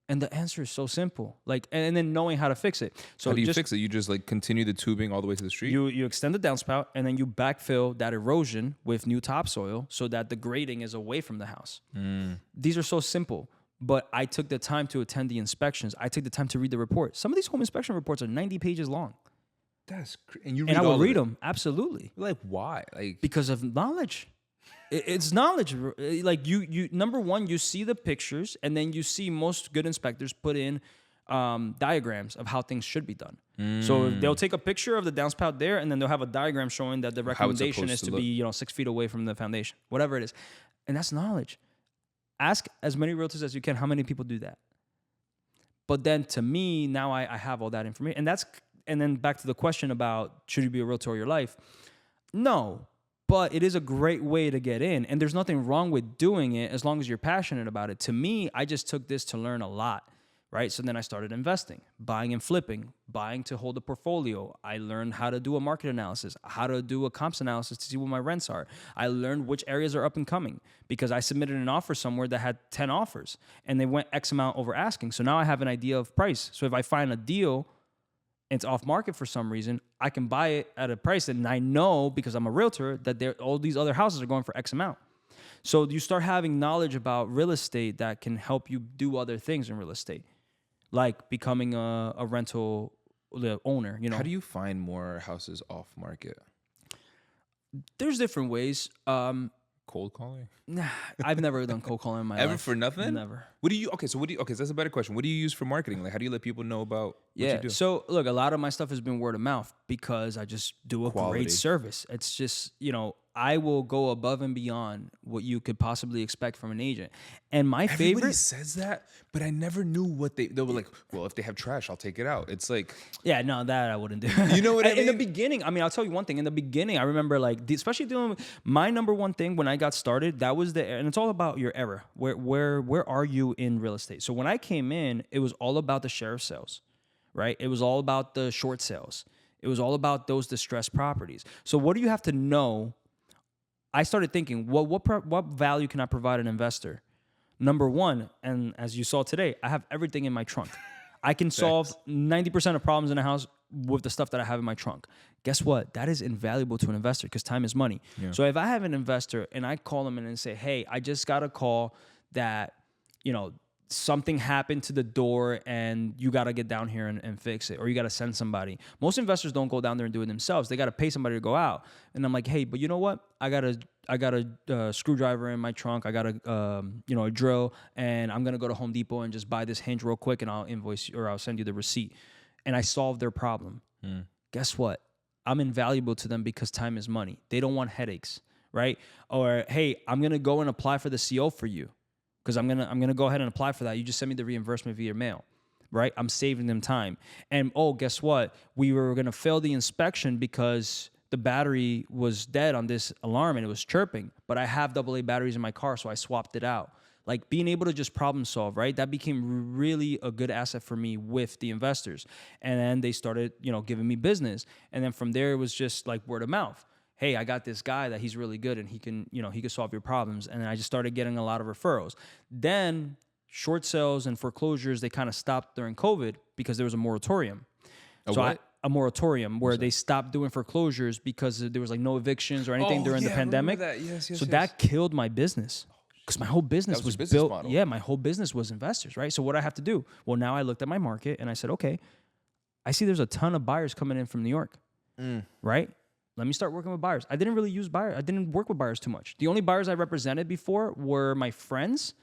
And the answer is so simple. Like, and then knowing how to fix it. So how do you fix it? You just like continue the tubing all the way to the street? You extend the downspout and then you backfill that erosion with new topsoil so that the grading is away from the house. These are so simple. but I took the time to attend the inspections. I took the time to read the report. Some of these home inspection reports are 90 pages long. And you read And I all will of read it. them. Absolutely. Like, why? Like, Because of knowledge. It's knowledge. Like you number one, you see the pictures, and then you see most good inspectors put in diagrams of how things should be done. So they'll take a picture of the downspout there, and then they'll have a diagram showing that the recommendation is to be 6 feet away from the foundation, whatever it is. And that's knowledge. Ask as many realtors as you can how many people do that. But then to me, now I have all that information. And then back to the question about should you be a realtor all your life? No, but it is a great way to get in. And there's nothing wrong with doing it as long as you're passionate about it. To me, I just took this to learn a lot, right? So then I started investing, buying and flipping, buying to hold a portfolio. I learned how to do a market analysis, how to do a comps analysis to see what my rents are. I learned which areas are up and coming because I submitted an offer somewhere that had 10 offers and they went X amount over asking. So now I have an idea of price. So if I find a deal, it's off market for some reason, I can buy it at a price and I know because I'm a realtor that all these other houses are going for X amount. So you start having knowledge about real estate that can help you do other things in real estate, like becoming a rental owner. how do you find more houses off market? There's different ways. Cold calling? Nah, I've never done cold calling in my life. Ever for nothing? Never. Okay, so that's a better question. What do you use for marketing? Like, how do you let people know about what you do? So look, a lot of my stuff has been word of mouth because I just do a Quality. great service. It's just, I will go above and beyond what you could possibly expect from an agent. And my Everybody favorite says that, but I never knew what they were like, well, if they have trash, I'll take it out. It's like, Yeah, no, that I wouldn't do. You know what I In the mean? beginning, I'll tell you one thing. In the beginning, I remember especially doing my number one thing when I got started, that was and it's all about your era. Where are you in real estate? So when I came in, it was all about the sheriff sales, right? It was all about the short sales. It was all about those distressed properties. So what do you have to know? I started thinking, what value can I provide an investor? Number one, and as you saw today, I have everything in my trunk. I can solve 90% of problems in a house with the stuff that I have in my trunk. Guess what? That is invaluable to an investor because time is money. Yeah. So if I have an investor and I call them in and say, hey, I just got a call that, something happened to the door and you got to get down here and fix it, or you got to send somebody. Most investors don't go down there and do it themselves. They got to pay somebody to go out. And I'm like, hey, but you know what? I got a screwdriver in my trunk. I got a drill, and I'm going to go to Home Depot and just buy this hinge real quick, and I'll invoice you, or I'll send you the receipt. And I solved their problem. Guess what? I'm invaluable to them because time is money. They don't want headaches, right? Or, hey, I'm going to go and apply for the CO for you, because I'm gonna go ahead and apply for that. You just send me the reimbursement via mail, right? I'm saving them time. And guess what? We were gonna fail the inspection because the battery was dead on this alarm and it was chirping. But I have AA batteries in my car, so I swapped it out. Like being able to just problem solve, right? That became really a good asset for me with the investors. And then they started, giving me business. And then from there, it was just like word of mouth. Hey, I got this guy that he's really good and he can solve your problems. And then I just started getting a lot of referrals. Then short sales and foreclosures, they kind of stopped during COVID because there was a moratorium. A moratorium where they stopped doing foreclosures because there was no evictions or anything during the pandemic. That. Yes, that killed my business because my whole business was built. Model. Yeah, my whole business was investors, right? So what I have to do? Well, now I looked at my market and I said, okay, I see there's a ton of buyers coming in from New York, right? Let me start working with buyers. I didn't really use buyers. I didn't work with buyers too much. The only buyers I represented before were my friends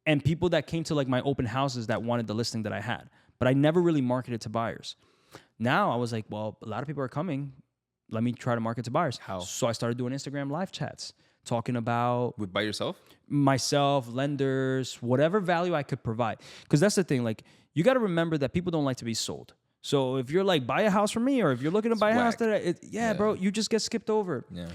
and people that came to my open houses that wanted the listing that I had. But I never really marketed to buyers. Now I was like, well, a lot of people are coming. Let me try to market to buyers. How? So I started doing Instagram live chats, talking about... By yourself? Myself, lenders, whatever value I could provide. Because that's the thing. You got to remember that people don't like to be sold. So if you're buy a house from me, or if you're looking to buy a house, bro, you just get skipped over. Yeah.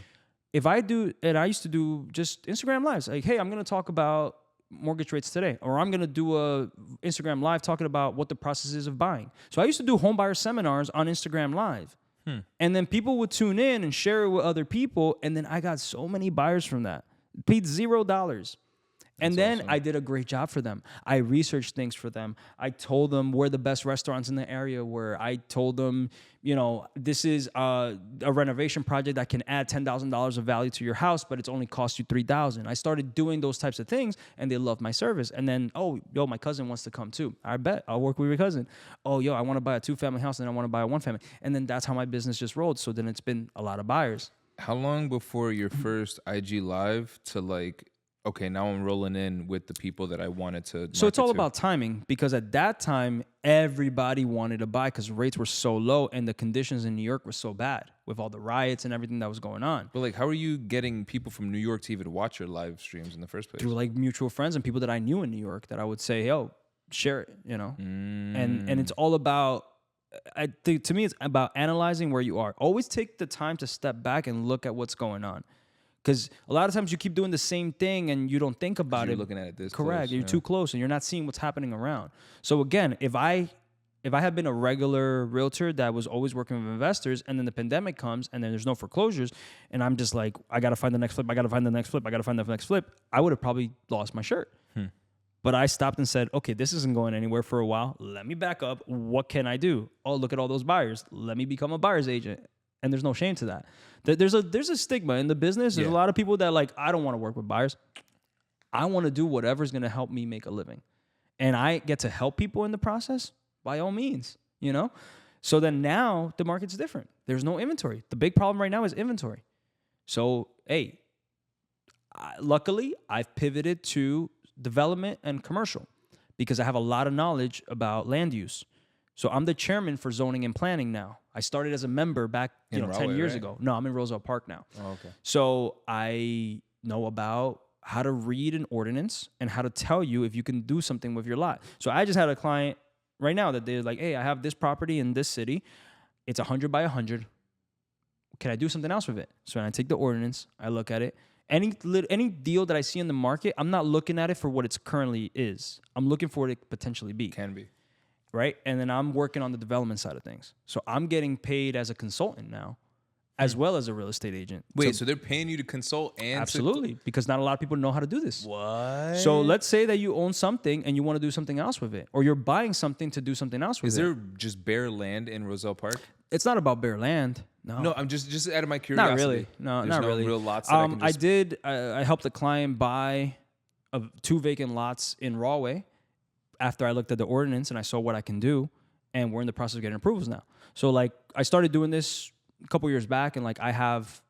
If I do, and I used to do just Instagram lives, hey, I'm going to talk about mortgage rates today, or I'm going to do a Instagram live talking about what the process is of buying. So I used to do home buyer seminars on Instagram live. And then people would tune in and share it with other people. And then I got so many buyers from that. Paid $0. And That's then awesome. I did a great job for them. I researched things for them. I told them where the best restaurants in the area were. I told them, this is a renovation project that can add $10,000 of value to your house, but it's only cost you $3,000. I started doing those types of things, and they loved my service. And then, my cousin wants to come too. I bet I'll work with your cousin. I want to buy a 2-family house, and I want to buy a 1-family. And then that's how my business just rolled. So then it's been a lot of buyers. How long before your first IG live to okay, now I'm rolling in with the people that I wanted to. So it's all to. about timing, because at that time, everybody wanted to buy because rates were so low and the conditions in New York were so bad with all the riots and everything that was going on. But how are you getting people from New York to even watch your live streams in the first place? Through mutual friends and people that I knew in New York that I would say, share it, And it's all about, I think to me, it's about analyzing where you are. Always take the time to step back and look at what's going on. Because a lot of times you keep doing the same thing and you don't think about you're it. looking at it this correct. close, You're too close and you're not seeing what's happening around. So again, if I had been a regular realtor that was always working with investors, and then the pandemic comes and then there's no foreclosures, and I'm just like, I got to find the next flip, I got to find the next flip, I got to find the next flip, I would have probably lost my shirt. But I stopped and said, okay, this isn't going anywhere for a while. Let me back up. What can I do? Oh, look at all those buyers. Let me become a buyer's agent. And there's no shame to that. There's a stigma in the business. There's a lot of people that I don't want to work with buyers. I want to do whatever's going to help me make a living. And I get to help people in the process, by all means, So then now the market's different. There's no inventory. The big problem right now is inventory. So, luckily, I've pivoted to development and commercial because I have a lot of knowledge about land use. So I'm the chairman for zoning and planning now. I started as a member back 10 years ago. No, I'm in Roosevelt Park now. Oh, okay. So I know about how to read an ordinance and how to tell you if you can do something with your lot. So I just had a client right now that they're like, hey, I have this property in this city. It's 100 by 100. Can I do something else with it? So when I take the ordinance, I look at it. Any deal that I see in the market, I'm not looking at it for what it currently is. I'm looking for what it could potentially be. Can be. Right? And then I'm working on the development side of things. So I'm getting paid as a consultant now, as well as a real estate agent. Wait, so they're paying you to consult and absolutely, because not a lot of people know how to do this. What? So let's say that you own something and you want to do something else with it, or you're buying something to do something else with Is it. there just bare land in Roosevelt Park? It's not about bare land. No, I'm just out of my curiosity. Not really. No, There's not no really. real lots that I can just... I helped a client buy 2 vacant lots in Rahway after I looked at the ordinance and I saw what I can do, and we're in the process of getting approvals now. So I started doing this a couple years back, and I have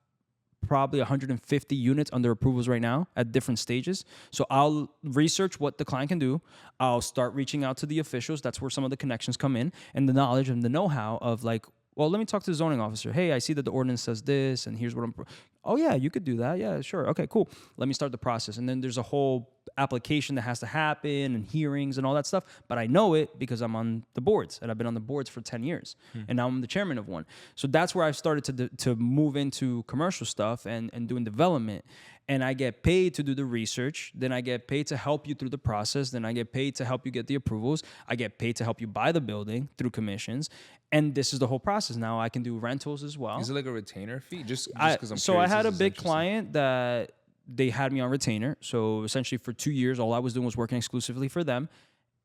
probably 150 units under approvals right now at different stages. So I'll research what the client can do. I'll start reaching out to the officials. That's where some of the connections come in, and the knowledge and the know-how of well, let me talk to the zoning officer. Hey, I see that the ordinance says this, and here's what I'm... Oh, yeah, you could do that. Yeah, sure. Okay, cool. Let me start the process. And then there's a whole application that has to happen and hearings and all that stuff. But I know it because I'm on the boards, and I've been on the boards for 10 years. And now I'm the chairman of one. So that's where I've started to move into commercial stuff and doing development. And I get paid to do the research. Then I get paid to help you through the process. Then I get paid to help you get the approvals. I get paid to help you buy the building through commissions. And this is the whole process. Now I can do rentals as well. Is it like a retainer fee? Just because I'm So curious, I had a this is big interesting. client that they had me on retainer. So essentially for 2 years, all I was doing was working exclusively for them.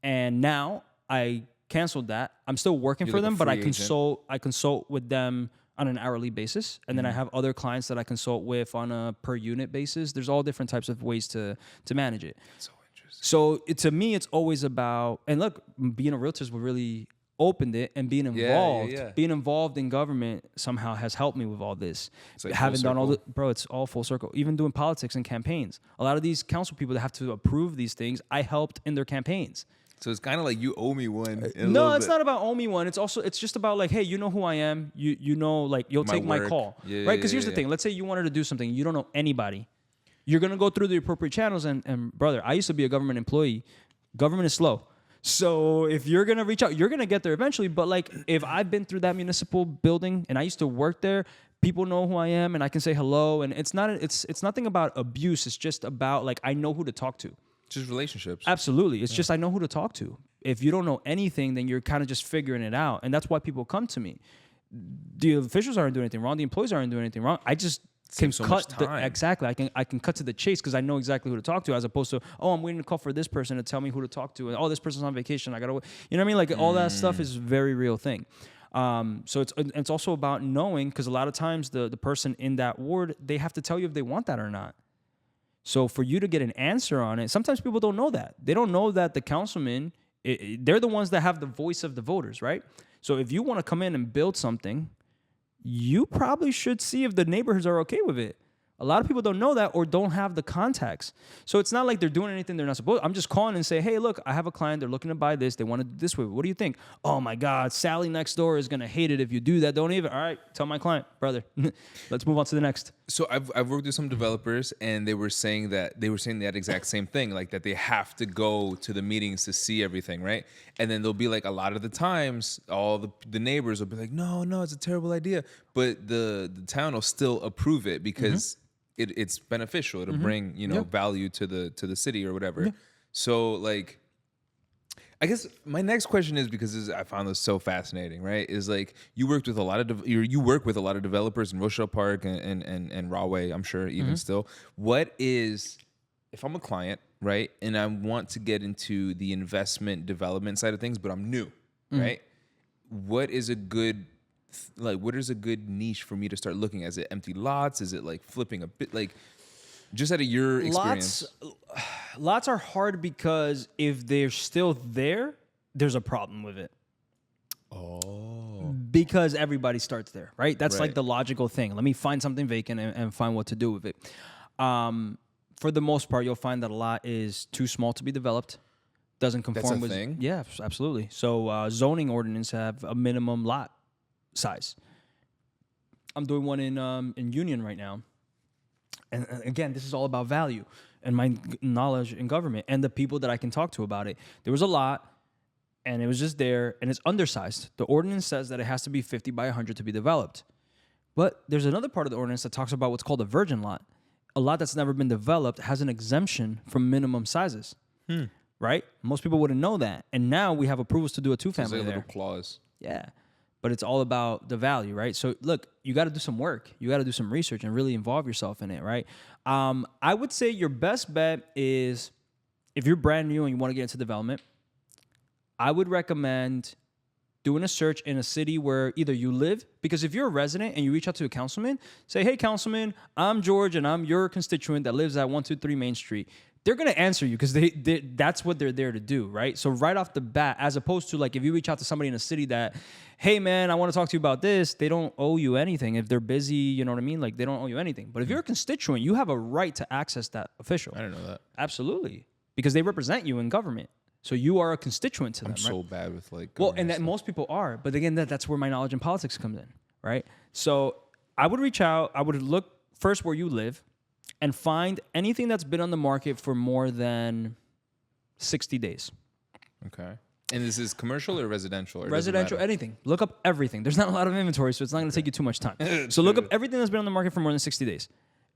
And now I canceled that. I'm still working You're for like a them, but free I consult with them on an hourly basis. And then I have other clients that I consult with on a per unit basis. There's all different types of ways to manage it. So interesting. So to me, it's always about, and look, being a realtor is what really opened it, and being involved, being involved in government somehow has helped me with all this. It's like Having full done all circle. bro, it's all full circle. Even doing politics and campaigns. A lot of these council people that have to approve these things, I helped in their campaigns. So it's kind of like you owe me one. No, it's not about owe me one. It's just about hey, you know who I am. You know, you'll take my work. call. Yeah, right? Because yeah, here's the thing. Let's say you wanted to do something. You don't know anybody. You're going to go through the appropriate channels. And brother, I used to be a government employee. Government is slow. So if you're going to reach out, you're going to get there eventually. But if I've been through that municipal building and I used to work there, people know who I am and I can say hello. And it's nothing about abuse. It's just about I know who to talk to. Just relationships. Absolutely. It's just I know who to talk to. If you don't know anything, then you're kind of just figuring it out. And that's why people come to me. The officials aren't doing anything wrong. The employees aren't doing anything wrong. I just can so much cut time. exactly. I can cut to the chase because I know exactly who to talk to, as opposed to, oh, I'm waiting to call for this person to tell me who to talk to, and oh, this person's on vacation. I gotta, you know what I mean? Like all that stuff is a very real thing. So it's also about knowing, because a lot of times the person in that ward, they have to tell you if they want that or not. So for you to get an answer on it, sometimes people don't know that. They don't know that the councilman, they're the ones that have the voice of the voters, right? So if you want to come in and build something, you probably should see if the neighborhoods are okay with it. A lot of people don't know that or don't have the contacts. So it's not like they're doing anything they're not supposed to. I'm just calling and say, hey, look, I have a client. They're looking to buy this. They want to do this with it. What do you think? Oh, my God, Sally next door is going to hate it if you do that. Don't even. All right, tell my client, brother. Let's move on to the next. So I've worked with some developers, and they were saying that exact same thing, like that they have to go to the meetings to see everything, right? And then they'll be like, a lot of the times, all the neighbors will be like, no, it's a terrible idea, but the town will still approve it because it's beneficial. It'll bring value to the city or whatever. Yeah. So like, I guess my next question is, because I found this so fascinating, right? Is like you work with a lot of developers in Rochelle Park and Rahway, I'm sure even still. What is, if I'm a client, right, and I want to get into the investment development side of things, but I'm new, right? What is a good niche for me to start looking at? Is it empty lots? Is it like flipping a bit? Like, just out of your experience. Lots are hard because if they're still there, there's a problem with it. Oh. Because everybody starts there, right? That's like the logical thing. Let me find something vacant and find what to do with it. For the most part, you'll find that a lot is too small to be developed. Doesn't conform with. Thing? Yeah, absolutely. So zoning ordinance have a minimum lot size. I'm doing one in Union right now. And again, this is all about value and my knowledge in government and the people that I can talk to about it. There was a lot, and it was just there, and it's undersized. The ordinance says that it has to be 50 by 100 to be developed. But there's another part of the ordinance that talks about what's called a virgin lot. A lot that's never been developed has an exemption from minimum sizes, right? Most people wouldn't know that. And now we have approvals to do a two-family there. There's a little clause. Yeah. But it's all about the value, right? So look, you got to do some work. You got to do some research and really involve yourself in it, right? I would say your best bet is, if you're brand new and you want to get into development, I would recommend doing a search in a city where either you live, because if you're a resident and you reach out to a councilman, say, hey, councilman, I'm George and I'm your constituent that lives at 123 Main Street. They're going to answer you because that's what they're there to do, right? So right off the bat, as opposed to like if you reach out to somebody in a city that, hey, man, I want to talk to you about this, they don't owe you anything. If they're busy, you know what I mean? Like they don't owe you anything. But if you're a constituent, you have a right to access that official. I didn't know that. Absolutely. Because they represent you in government. So you are a constituent to them, right? I'm so bad with like... Well, and that most people are. But again, that's where my knowledge in politics comes in, right? So I would reach out. I would look first where you live and find anything that's been on the market for more than 60 days. Okay. And this is commercial or residential? Or residential, anything. Look up everything. There's not a lot of inventory, so it's not going to take you too much time. So look up everything that's been on the market for more than 60 days.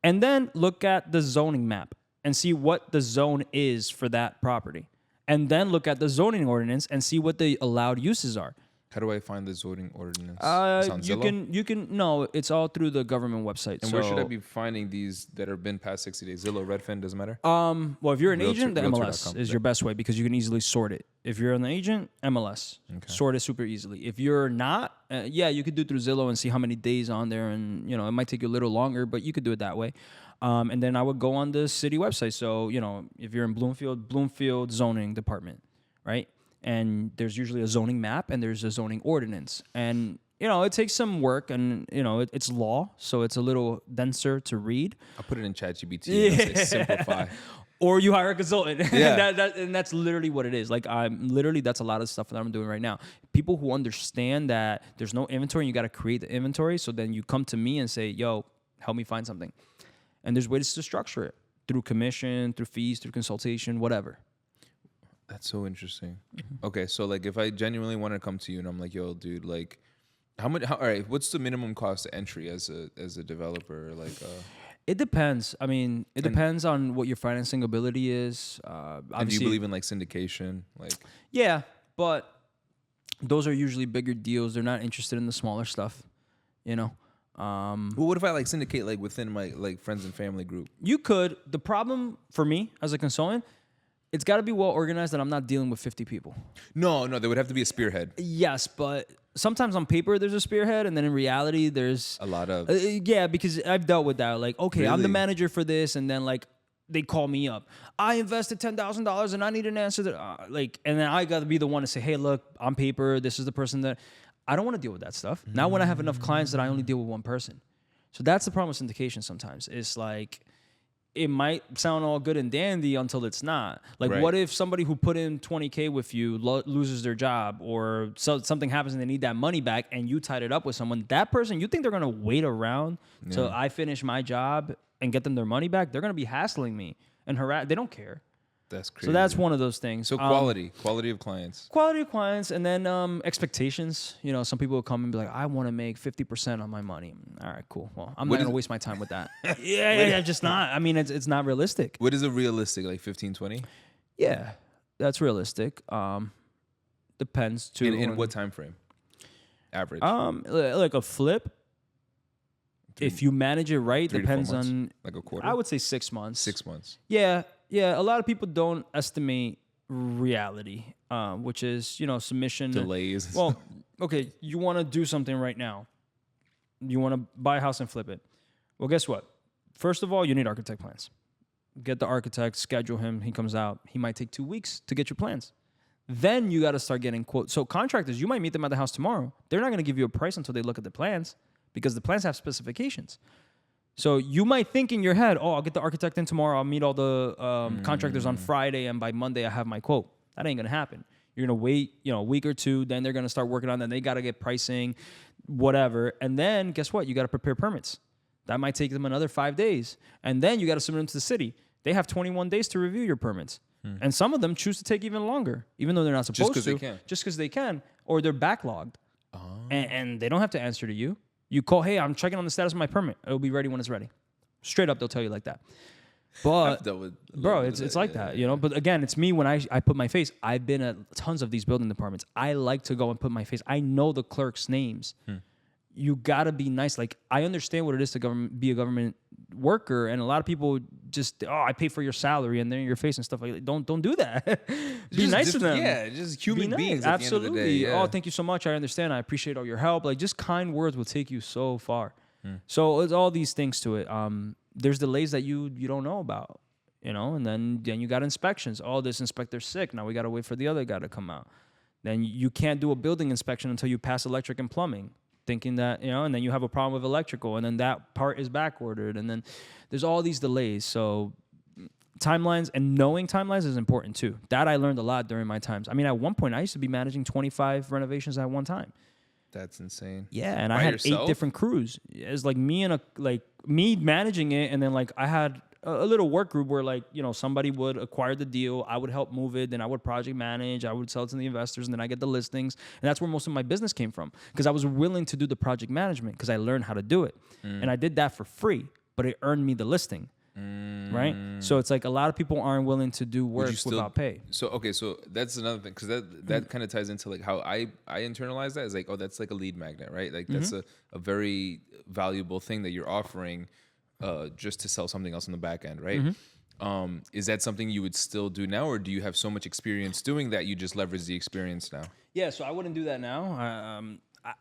And then look at the zoning map and see what the zone is for that property. And then look at the zoning ordinance and see what the allowed uses are. How do I find the zoning ordinance? You can no, it's all through the government website. And where should I be finding these that have been past 60 days? Zillow, Redfin, doesn't matter? Well, if you're an agent, the MLS is your best way because you can easily sort it. If you're an agent, MLS. Okay. Sort it super easily. If you're not, you could do it through Zillow and see how many days on there, and it might take you a little longer, but you could do it that way. And then I would go on the city website. So, if you're in Bloomfield zoning department, right? And there's usually a zoning map and there's a zoning ordinance. And, it takes some work and, it's law. So it's a little denser to read. I'll put it in ChatGPT and say simplify. Or you hire a consultant. Yeah. and that's literally what it is. Like that's a lot of stuff that I'm doing right now. People who understand that there's no inventory and you got to create the inventory. So then you come to me and say, yo, help me find something. And there's ways to structure it through commission, through fees, through consultation, whatever. That's so interesting. Mm-hmm. Okay, so like if I genuinely want to come to you and I'm like, yo, dude, like all right, what's the minimum cost of entry as a developer? Like it depends. I mean, it depends on what your financing ability is. And do you believe in like syndication? Like yeah, but those are usually bigger deals. They're not interested in the smaller stuff, Well, what if I like syndicate like within my like friends and family group? You could. The problem for me as a consultant, it's got to be well organized that I'm not dealing with 50 people. No, there would have to be a spearhead. Yes, but sometimes on paper there's a spearhead, and then in reality there's A lot of yeah, because I've dealt with that. Like, okay, I'm the Really? manager for this, and then like they call me up. I invested $10,000, and I need an answer. That and then I got to be the one to say, hey, look, on paper, this is the person that. I don't want to deal with that stuff. Not when I have enough clients that I only deal with one person. So that's the problem with syndication sometimes. It's like it might sound all good and dandy until it's not. Like, Right. what if somebody who put in $20K with you loses their job, or something happens and they need that money back, and you tied it up with someone? That person, you think they're going to wait around till I finish my job and get them their money back? They're going to be hassling me and harass. They don't care. That's crazy. So that's one of those things. So quality of clients. Quality of clients, and then expectations. You know, some people will come and be like, I want to make 50% on my money. All right, cool. Well, I'm not going to waste my time with that. yeah, just not. I mean, it's not realistic. What is a realistic, like 15, 20? Yeah, that's realistic. Depends too. In what time frame? Average. Like a flip. If you manage it right, 3 to 4 depends months? on. Like a quarter? I would say 6 months. 6 months. Yeah. A lot of people don't estimate reality, which is submission Delays. Well, okay, you want to do something right now. You want to buy a house and flip it. Well, guess what? First of all, you need architect plans. Get the architect, schedule him. He comes out. He might take 2 weeks to get your plans. Then you got to start getting quotes. So contractors, you might meet them at the house tomorrow. They're not going to give you a price until they look at the plans, because the plans have specifications. So you might think in your head, oh, I'll get the architect in tomorrow. I'll meet all the contractors on Friday, and by Monday I have my quote. That ain't gonna happen. You're gonna wait, a week or two. Then they're gonna start working on that. They gotta get pricing, whatever. And then guess what? You gotta prepare permits. That might take them another 5 days. And then you gotta submit them to the city. They have 21 days to review your permits. And some of them choose to take even longer, even though they're not supposed to. Just because they can, or they're backlogged. And they don't have to answer to you. You call, hey, I'm checking on the status of my permit. It'll be ready when it's ready. Straight up, they'll tell you like that. But, bro, it's like that, But again, it's me when I put my face. I've been at tons of these building departments. I like to go and put my face. I know the clerks' names. You got to be nice. Like, I understand what it is to be a government worker, and a lot of people just, I pay for your salary, and they're in your face and stuff like that. Don't do that. Be nice to them. Yeah, just human beings. Absolutely. At the end of the day, yeah. Oh, thank you so much. I understand. I appreciate all your help. Like, just kind words will take you so far. So it's all these things to it. There's delays that you don't know about, and then you got inspections. Oh, this inspector's sick. Now we got to wait for the other guy to come out. Then you can't do a building inspection until you pass electric and plumbing, thinking that, and then you have a problem with electrical, and then that part is back ordered, and then there's all these delays. So timelines, and knowing timelines is important too. That I learned a lot during my times. I mean, at one point I used to be managing 25 renovations at one time. That's insane. Yeah, and I By had yourself? 8 different crews. It's like me managing it, and then like I had a little work group where somebody would acquire the deal, I would help move it, then I would project manage, I would sell it to the investors, and then I get the listings. And that's where most of my business came from, because I was willing to do the project management because I learned how to do it. And I did that for free, but it earned me the listing. Right? So it's like a lot of people aren't willing to do work without pay. So that's another thing, because that kind of ties into like how I internalize that, is like, oh, that's like a lead magnet, right? Like that's a very valuable thing that you're offering just to sell something else on the back end, right? Is that something you would still do now, or do you have so much experience doing that you just leverage the experience now? Yeah, so I wouldn't do that now.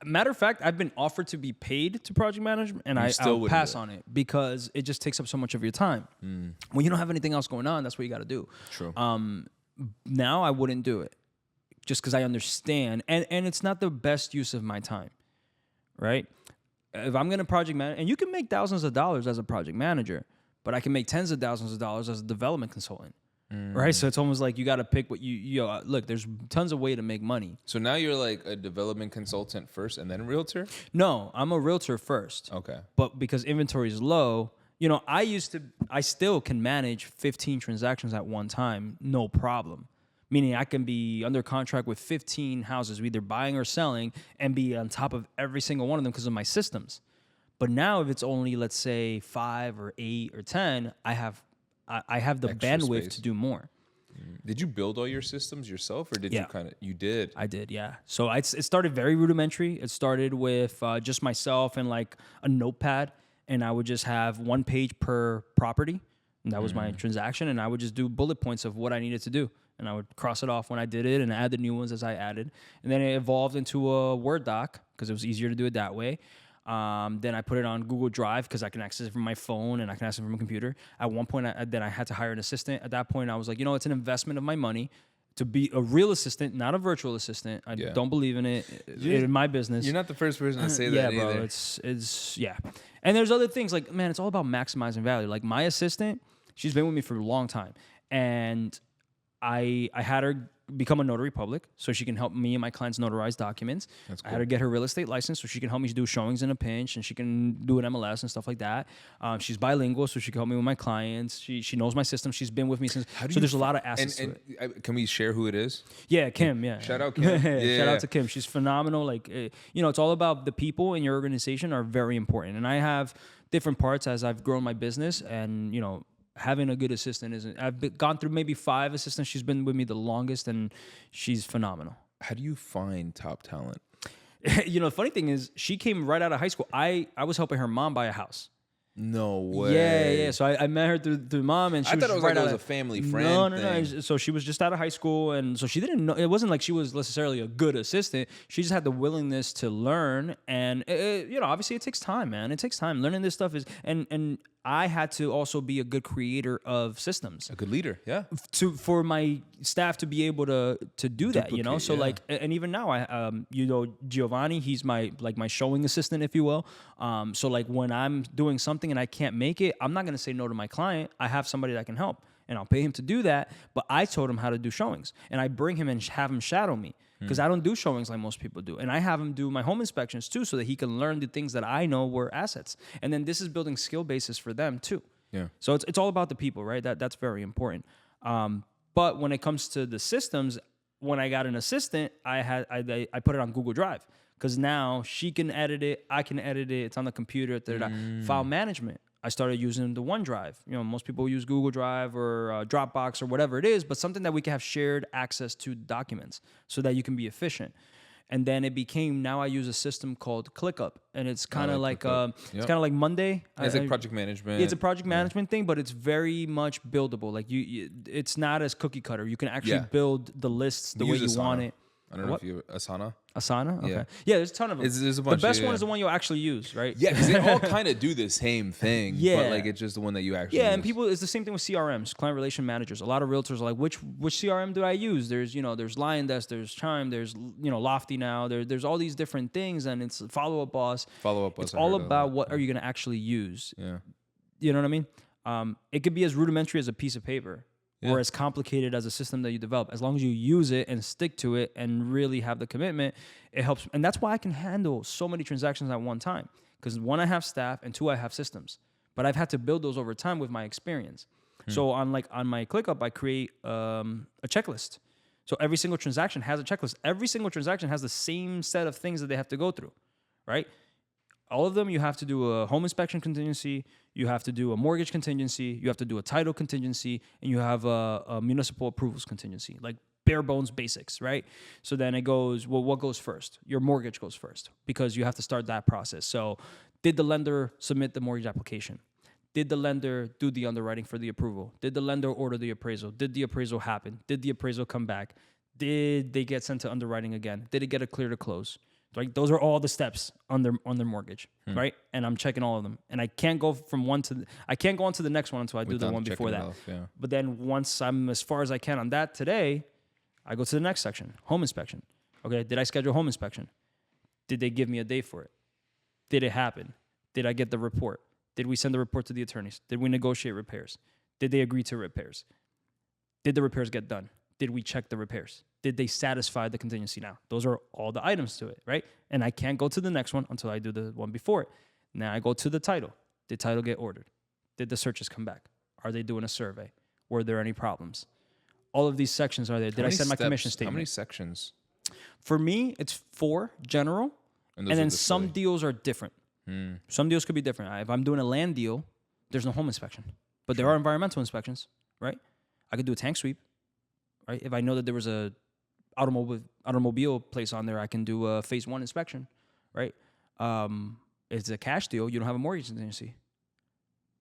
Matter of fact, I've been offered to be paid to project management, and I'll pass on it because it just takes up so much of your time. When you don't have anything else going on, that's what you got to do. True. Now I wouldn't do it just because I understand, and it's not the best use of my time, right? If I'm going to project manage, and you can make thousands of dollars as a project manager, but I can make tens of thousands of dollars as a development consultant. Right, so it's almost like you got to pick what you look. There's tons of way to make money. So now you're like a development consultant first, and then realtor. No, I'm a realtor first. Okay, but because inventory is low, I still can manage 15 transactions at one time, no problem. Meaning I can be under contract with 15 houses, either buying or selling, and be on top of every single one of them because of my systems. But now, if it's only, let's say, 5 or 8 or 10, I have the Extra bandwidth space. to do more. Did you build all your systems yourself, or did you you did? I did, yeah. So it started very rudimentary. It started with just myself and like a notepad, and I would just have one page per property, and that was my transaction, and I would just do bullet points of what I needed to do, and I would cross it off when I did it and add the new ones as I added, and then it evolved into a Word doc because it was easier to do it that way. Then I put it on Google Drive because I can access it from my phone and I can access it from a computer. At one point, then I had to hire an assistant. At that point, I was like, it's an investment of my money to be a real assistant, not a virtual assistant. I don't believe in it in my business. You're not the first person to say that either. Bro, it's And there's other things like, man, it's all about maximizing value. Like my assistant, she's been with me for a long time, and I had her become a notary public so she can help me and my clients notarize documents. That's cool. I had her get her real estate license so she can help me do showings in a pinch, and she can do an MLS and stuff like that. She's bilingual so she can help me with my clients. She knows my system. She's been with me since. So there's a lot of assets to it. Can we share who it is? Yeah, Kim. Yeah. Shout out Kim. Shout out to Kim. She's phenomenal. Like, it's all about the people in your organization are very important. And I have different parts as I've grown my business, and having a good assistant I've gone through maybe 5 assistants. She's been with me the longest, and she's phenomenal. How do you find top talent? The funny thing is, she came right out of high school. I was helping her mom buy a house. No way. Yeah. So I met her through mom, and she was thought it was right like out it was a family friend. No. So she was just out of high school, and so she didn't know. It wasn't like she was necessarily a good assistant. She just had the willingness to learn, and obviously it takes time, man. It takes time. Learning this stuff is, and I had to also be a good creator of systems, a good leader, yeah, for my staff to be able to do that, So like, and even now, I Giovanni, he's my showing assistant, if you will. So like when I'm doing something and I can't make it, I'm not gonna say no to my client. I have somebody that can help, and I'll pay him to do that. But I told him how to do showings, and I bring him and have him shadow me. Because I don't do showings like most people do. And I have him do my home inspections too, so that he can learn the things that I know were assets. And then this is building skill bases for them too. Yeah. So it's all about the people, right? That's very important. But when it comes to the systems, when I got an assistant, I put it on Google Drive. Because now she can edit it, I can edit it, it's on the computer, File management. I started using the OneDrive. Most people use Google Drive or Dropbox or whatever it is, but something that we can have shared access to documents so that you can be efficient. And then it became, now I use a system called ClickUp, and it's kind of it's kind of like Monday. It's like project management. It's a project management thing, but it's very much buildable. Like it's not as cookie cutter. You can actually build the lists the way you want it. I don't know if you Asana. Asana? Okay. Yeah, there's a ton of them. There's a bunch. The best one is the one you'll actually use, right? Yeah, because they all kind of do the same thing. But like it's just the one that you actually use. And people, it's the same thing with CRMs, client relation managers. A lot of realtors are like, which CRM do I use? There's there's LionDesk, there's Chime, there's Lofty now. There's all these different things, and it's Follow-Up Boss. Follow-Up Boss. It's all about what are you going to actually use. Yeah. You know what I mean? It could be as rudimentary as a piece of paper. Or as complicated as a system that you develop. As long as you use it and stick to it and really have the commitment, it helps. And that's why I can handle so many transactions at one time. Because 1, I have staff, and 2, I have systems. But I've had to build those over time with my experience. So on my ClickUp, I create a checklist. So every single transaction has a checklist. Every single transaction has the same set of things that they have to go through, right? All of them, you have to do a home inspection contingency, you have to do a mortgage contingency, you have to do a title contingency, and you have a municipal approvals contingency, like bare bones basics, right? So then it goes, well, what goes first? Your mortgage goes first, because you have to start that process. So did the lender submit the mortgage application? Did the lender do the underwriting for the approval? Did the lender order the appraisal? Did the appraisal happen? Did the appraisal come back? Did they get sent to underwriting again? Did it get a clear to close? Right, those are all the steps on their mortgage, right? And I'm checking all of them, and I can't go from one to I can't go on to the next one until I do the one before that. But then once I'm as far as I can on that today, I go to the next section, home inspection. Okay, did I schedule home inspection? Did they give me a date for it? Did it happen? Did I get the report? Did we send the report to the attorneys? Did we negotiate repairs? Did they agree to repairs? Did the repairs get done? Did we check the repairs? Did they satisfy the contingency now? Those are all the items to it, right? And I can't go to the next one until I do the one before it. Now I go to the title. Did title get ordered? Did the searches come back? Are they doing a survey? Were there any problems? All of these sections are there. Did I send my commission statement? How many sections? For me, it's 4 general, and then some deals are different. Some deals could be different. If I'm doing a land deal, there's no home inspection, but there are environmental inspections, right? I could do a tank sweep. right? If I know that there was a automobile place on there, I can do a phase 1 inspection, right? It's a cash deal. You don't have a mortgage contingency,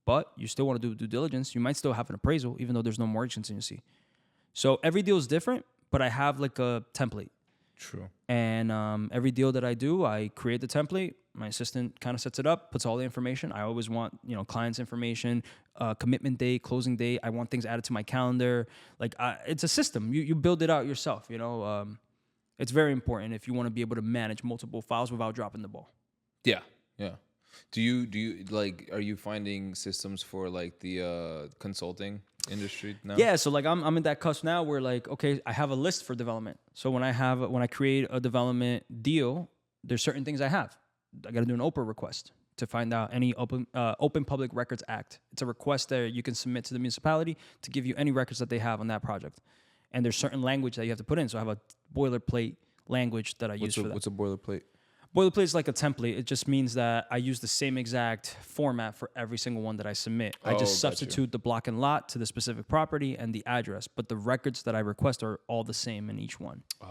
but you still want to do due diligence. You might still have an appraisal, even though there's no mortgage contingency. So every deal is different, but I have like a template. True. And every deal that I do, I create the template. My assistant kind of sets it up, puts all the information. I always want, client's information, commitment date, closing date. I want things added to my calendar. Like it's a system. You build it out yourself. It's very important if you want to be able to manage multiple files without dropping the ball. Yeah. Yeah. Do you like, are you finding systems for like the consulting industry now? Yeah, so like I'm in that cusp now where like, okay, I have a list for development. So when I create a development deal, there's certain things I have. I got to do an OPRA request to find out any Open Public Records Act. It's a request that you can submit to the municipality to give you any records that they have on that project. And there's certain language that you have to put in. So I have a boilerplate language that I use for that. What's a boilerplate? Boilerplate is like a template. It just means that I use the same exact format for every single one that I submit. I just substitute the block and lot to the specific property and the address, but the records that I request are all the same in each one. Oh.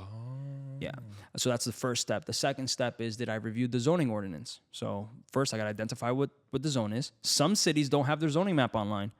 Yeah. So that's the first step. The second step is that I reviewed the zoning ordinance. So first I got to identify what the zone is. Some cities don't have their zoning map online.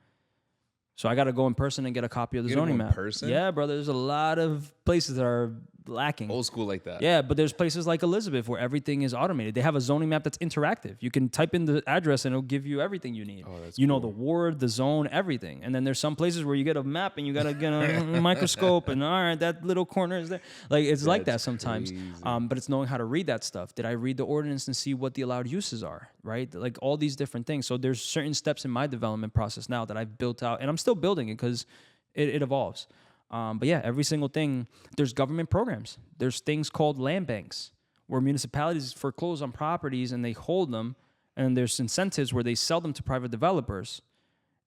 So I got to go in person and get a copy of the zoning map. Person? Yeah, brother. There's a lot of places that are lacking. Old school like that. Yeah, but there's places like Elizabeth where everything is automated. They have a zoning map that's interactive. You can type in the address and it'll give you everything you need. Oh, that's know cool. the ward, the zone, everything. And then there's some places where you get a map and you got to get a microscope and all right, that little corner is there. Like it's like that sometimes. But it's knowing how to read that stuff. Did I read the ordinance and see what the allowed uses are, right? Like all these different things. So there's certain steps in my development process now that I've built out and I'm still building it because it evolves. But yeah, every single thing, there's government programs. There's things called land banks where municipalities foreclose on properties and they hold them. And there's incentives where they sell them to private developers.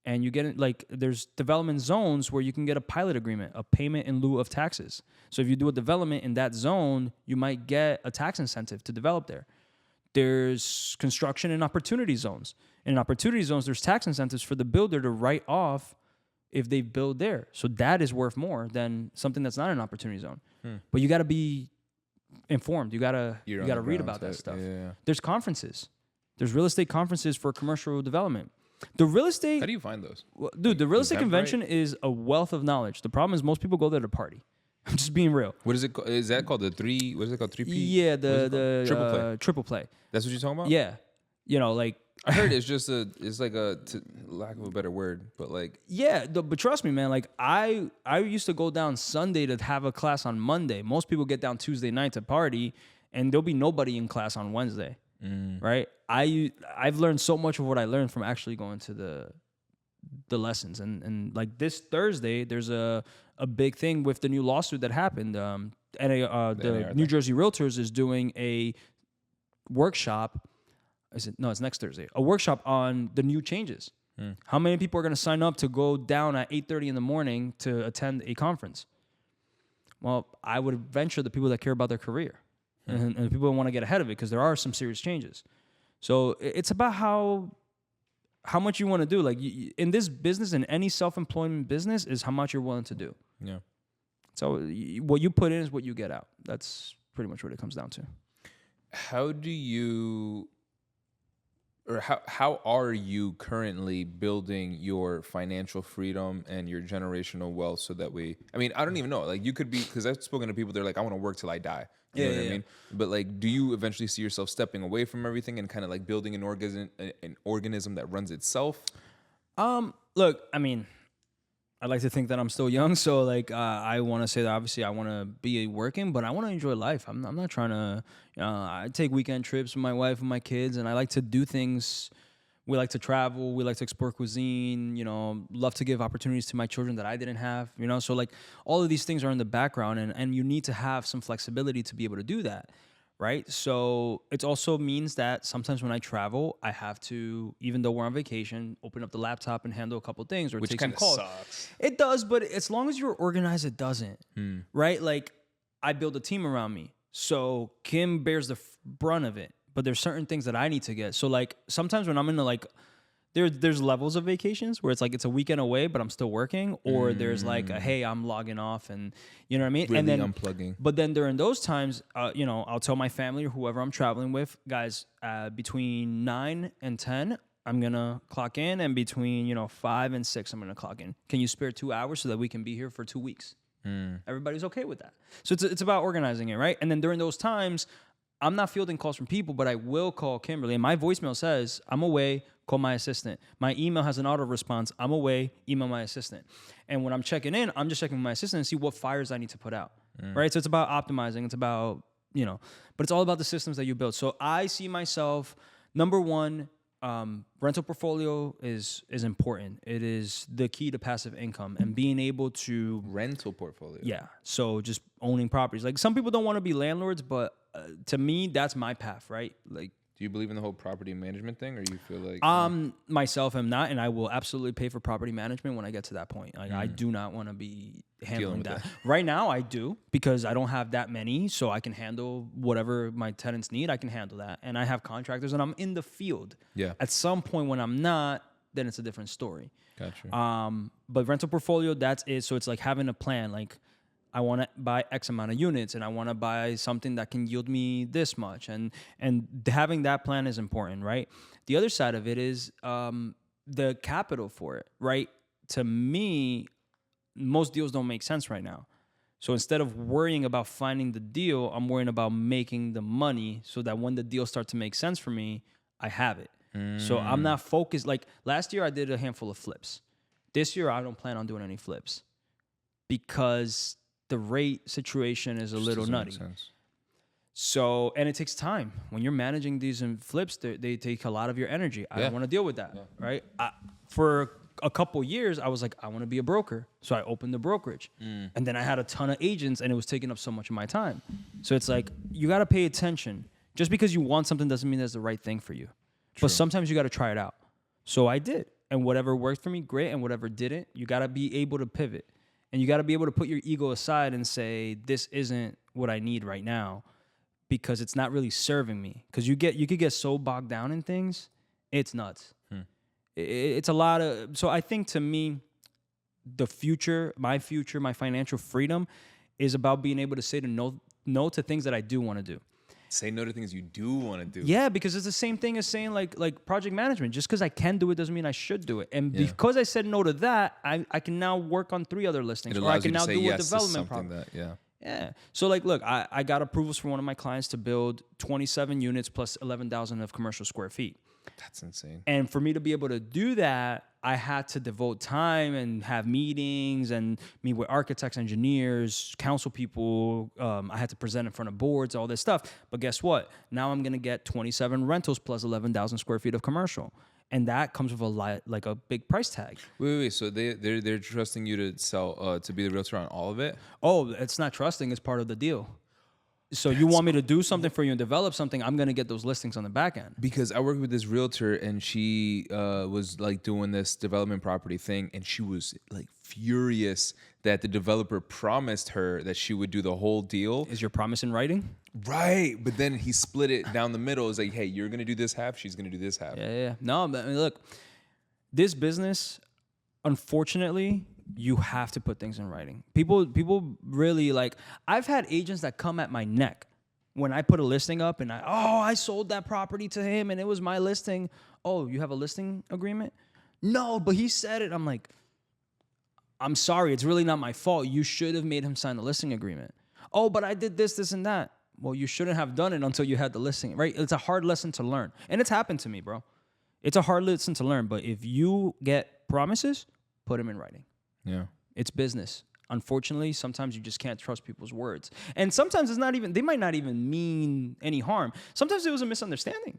And you get like, there's development zones where you can get a pilot agreement, a payment in lieu of taxes. So if you do a development in that zone, you might get a tax incentive to develop there. There's construction in opportunity zones. And in opportunity zones, there's tax incentives for the builder to write off if they build there. So that is worth more than something that's not an opportunity zone. But you got to be informed. You got to read about that stuff. Yeah. There's conferences. There's real estate conferences for commercial development. The real estate... How do you find those? Well, dude, the real estate convention is a wealth of knowledge. The problem is most people go there to party. I'm just being real. What is it called? Is that called the three? What is it called? 3P? Yeah, the triple play. Triple play. That's what you're talking about? Yeah. Like... I heard it's like lack of a better word, but like... Yeah, but trust me, man, like I used to go down Sunday to have a class on Monday. Most people get down Tuesday night to party, and there'll be nobody in class on Wednesday, right? I've learned so much of what I learned from actually going to the lessons. And like this Thursday, there's a big thing with the new lawsuit that happened. The New Jersey Realtors is doing a workshop. It's next Thursday. A workshop on the new changes. How many people are going to sign up to go down at 8:30 in the morning to attend a conference? Well, I would venture the people that care about their career and the people that want to get ahead of it because there are some serious changes. So it's about how much you want to do. Like in this business, in any self-employment business, is how much you're willing to do. Yeah. So what you put in is what you get out. That's pretty much what it comes down to. How do you... or how are you currently building your financial freedom and your generational wealth so that I don't even know. Like you could be, because I've spoken to people, they're like, I want to work till I die. You know what I mean? But like, do you eventually see yourself stepping away from everything and kind of like building an organism that runs itself? Look, I mean, I like to think that I'm still young, so like I want to say that obviously I want to be working, but I want to enjoy life. I'm not trying to. I take weekend trips with my wife and my kids, and I like to do things. We like to travel. We like to explore cuisine. Love to give opportunities to my children that I didn't have. So like all of these things are in the background, and you need to have some flexibility to be able to do that. Right. So it also means that sometimes when I travel, I have to, even though we're on vacation, open up the laptop and handle a couple things or take some calls. Which kind of sucks. It does, but as long as you're organized, it doesn't. Right. Like I build a team around me. So Kim bears the brunt of it, but there's certain things that I need to get. So like sometimes when I'm in there's levels of vacations where it's like it's a weekend away, but I'm still working, or there's like a, hey, I'm logging off, and you know what I mean. Really and then unplugging. But then during those times, you know, I'll tell my family or whoever I'm traveling with, guys, between 9 and 10, I'm gonna clock in, and between 5 and 6, I'm gonna clock in. Can you spare 2 hours so that we can be here for 2 weeks? Everybody's okay with that. So it's about organizing it, right? And then during those times, I'm not fielding calls from people, but I will call Kimberly. And my voicemail says, I'm away, call my assistant. My email has an auto response, I'm away, email my assistant. And when I'm checking in, I'm just checking with my assistant and see what fires I need to put out, right? So it's about optimizing. It's about, but it's all about the systems that you build. So I see myself, number one, rental portfolio is important. It is the key to passive income and being able to Rental portfolio. Yeah. So just owning properties. Like some people don't want to be landlords, but to me, that's my path, right? Like, Do you believe in the whole property management thing, or you feel like myself am not, and I will absolutely pay for property management when I get to that point. Like I do not want to be handling with that. that. Right now I do, because I don't have that many, so I can handle whatever my tenants need. I can handle that. And I have contractors and I'm in the field. Yeah. At some point when I'm not, then it's a different story. Gotcha. But rental portfolio, that's it. So it's like having a plan. Like I want to buy X amount of units, and I want to buy something that can yield me this much. And having that plan is important, right? The other side of it is the capital for it, right? To me, most deals don't make sense right now. So instead of worrying about finding the deal, I'm worrying about making the money so that when the deals start to make sense for me, I have it. So I'm not focused. Like last year, I did a handful of flips. This year, I don't plan on doing any flips because the rate situation is a little nutty. So, and it takes time. When you're managing these in flips, they take a lot of your energy. I don't want to deal with that, right? For a couple years, I was like, I want to be a broker. So I opened the brokerage. And then I had a ton of agents, and it was taking up so much of my time. So it's like, you got to pay attention. Just because you want something doesn't mean that's the right thing for you. But sometimes you got to try it out. So I did. And whatever worked for me, great. And whatever didn't, you got to be able to pivot. And you got to be able to put your ego aside and say, this isn't what I need right now, because it's not really serving me. Because you could get so bogged down in things, it's nuts. It's a lot of, so I think to me, my financial freedom is about being able to say no to things that I do want to do. Say no to things you do want to do. Yeah, because it's the same thing as saying like project management. Just because I can do it doesn't mean I should do it. And because I said no to that, I can now work on 3 other listings, or I can now do a development project. Yeah. So like, look, I got approvals from one of my clients to build 27 units plus 11,000 of commercial square feet. That's insane. And for me to be able to do that, I had to devote time and have meetings and meet with architects, engineers, council people. I had to present in front of boards, all this stuff. But guess what? Now I'm going to get 27 rentals plus 11,000 square feet of commercial. And that comes with a big price tag. Wait. So they're trusting you to sell, to be the realtor on all of it? Oh, it's not trusting. It's part of the deal. So you want me to do something for you and develop something, I'm going to get those listings on the back end. Because I worked with this realtor, and she was like doing this development property thing, and she was like furious that the developer promised her that she would do the whole deal. Is your promise in writing? Right. But then he split it down the middle. It's like, hey, you're going to do this half, she's going to do this half. Yeah. No, I mean, look, this business, unfortunately, you have to put things in writing. People really like, I've had agents that come at my neck when I put a listing up and I sold that property to him and it was my listing. Oh, you have a listing agreement? No, but he said it. I'm like, I'm sorry. It's really not my fault. You should have made him sign the listing agreement. Oh, but I did this and that. Well, you shouldn't have done it until you had the listing, right? It's a hard lesson to learn. And it's happened to me, bro. It's a hard lesson to learn. But if you get promises, put them in writing. Yeah. It's business. Unfortunately, sometimes you just can't trust people's words. And sometimes they might not even mean any harm. Sometimes it was a misunderstanding.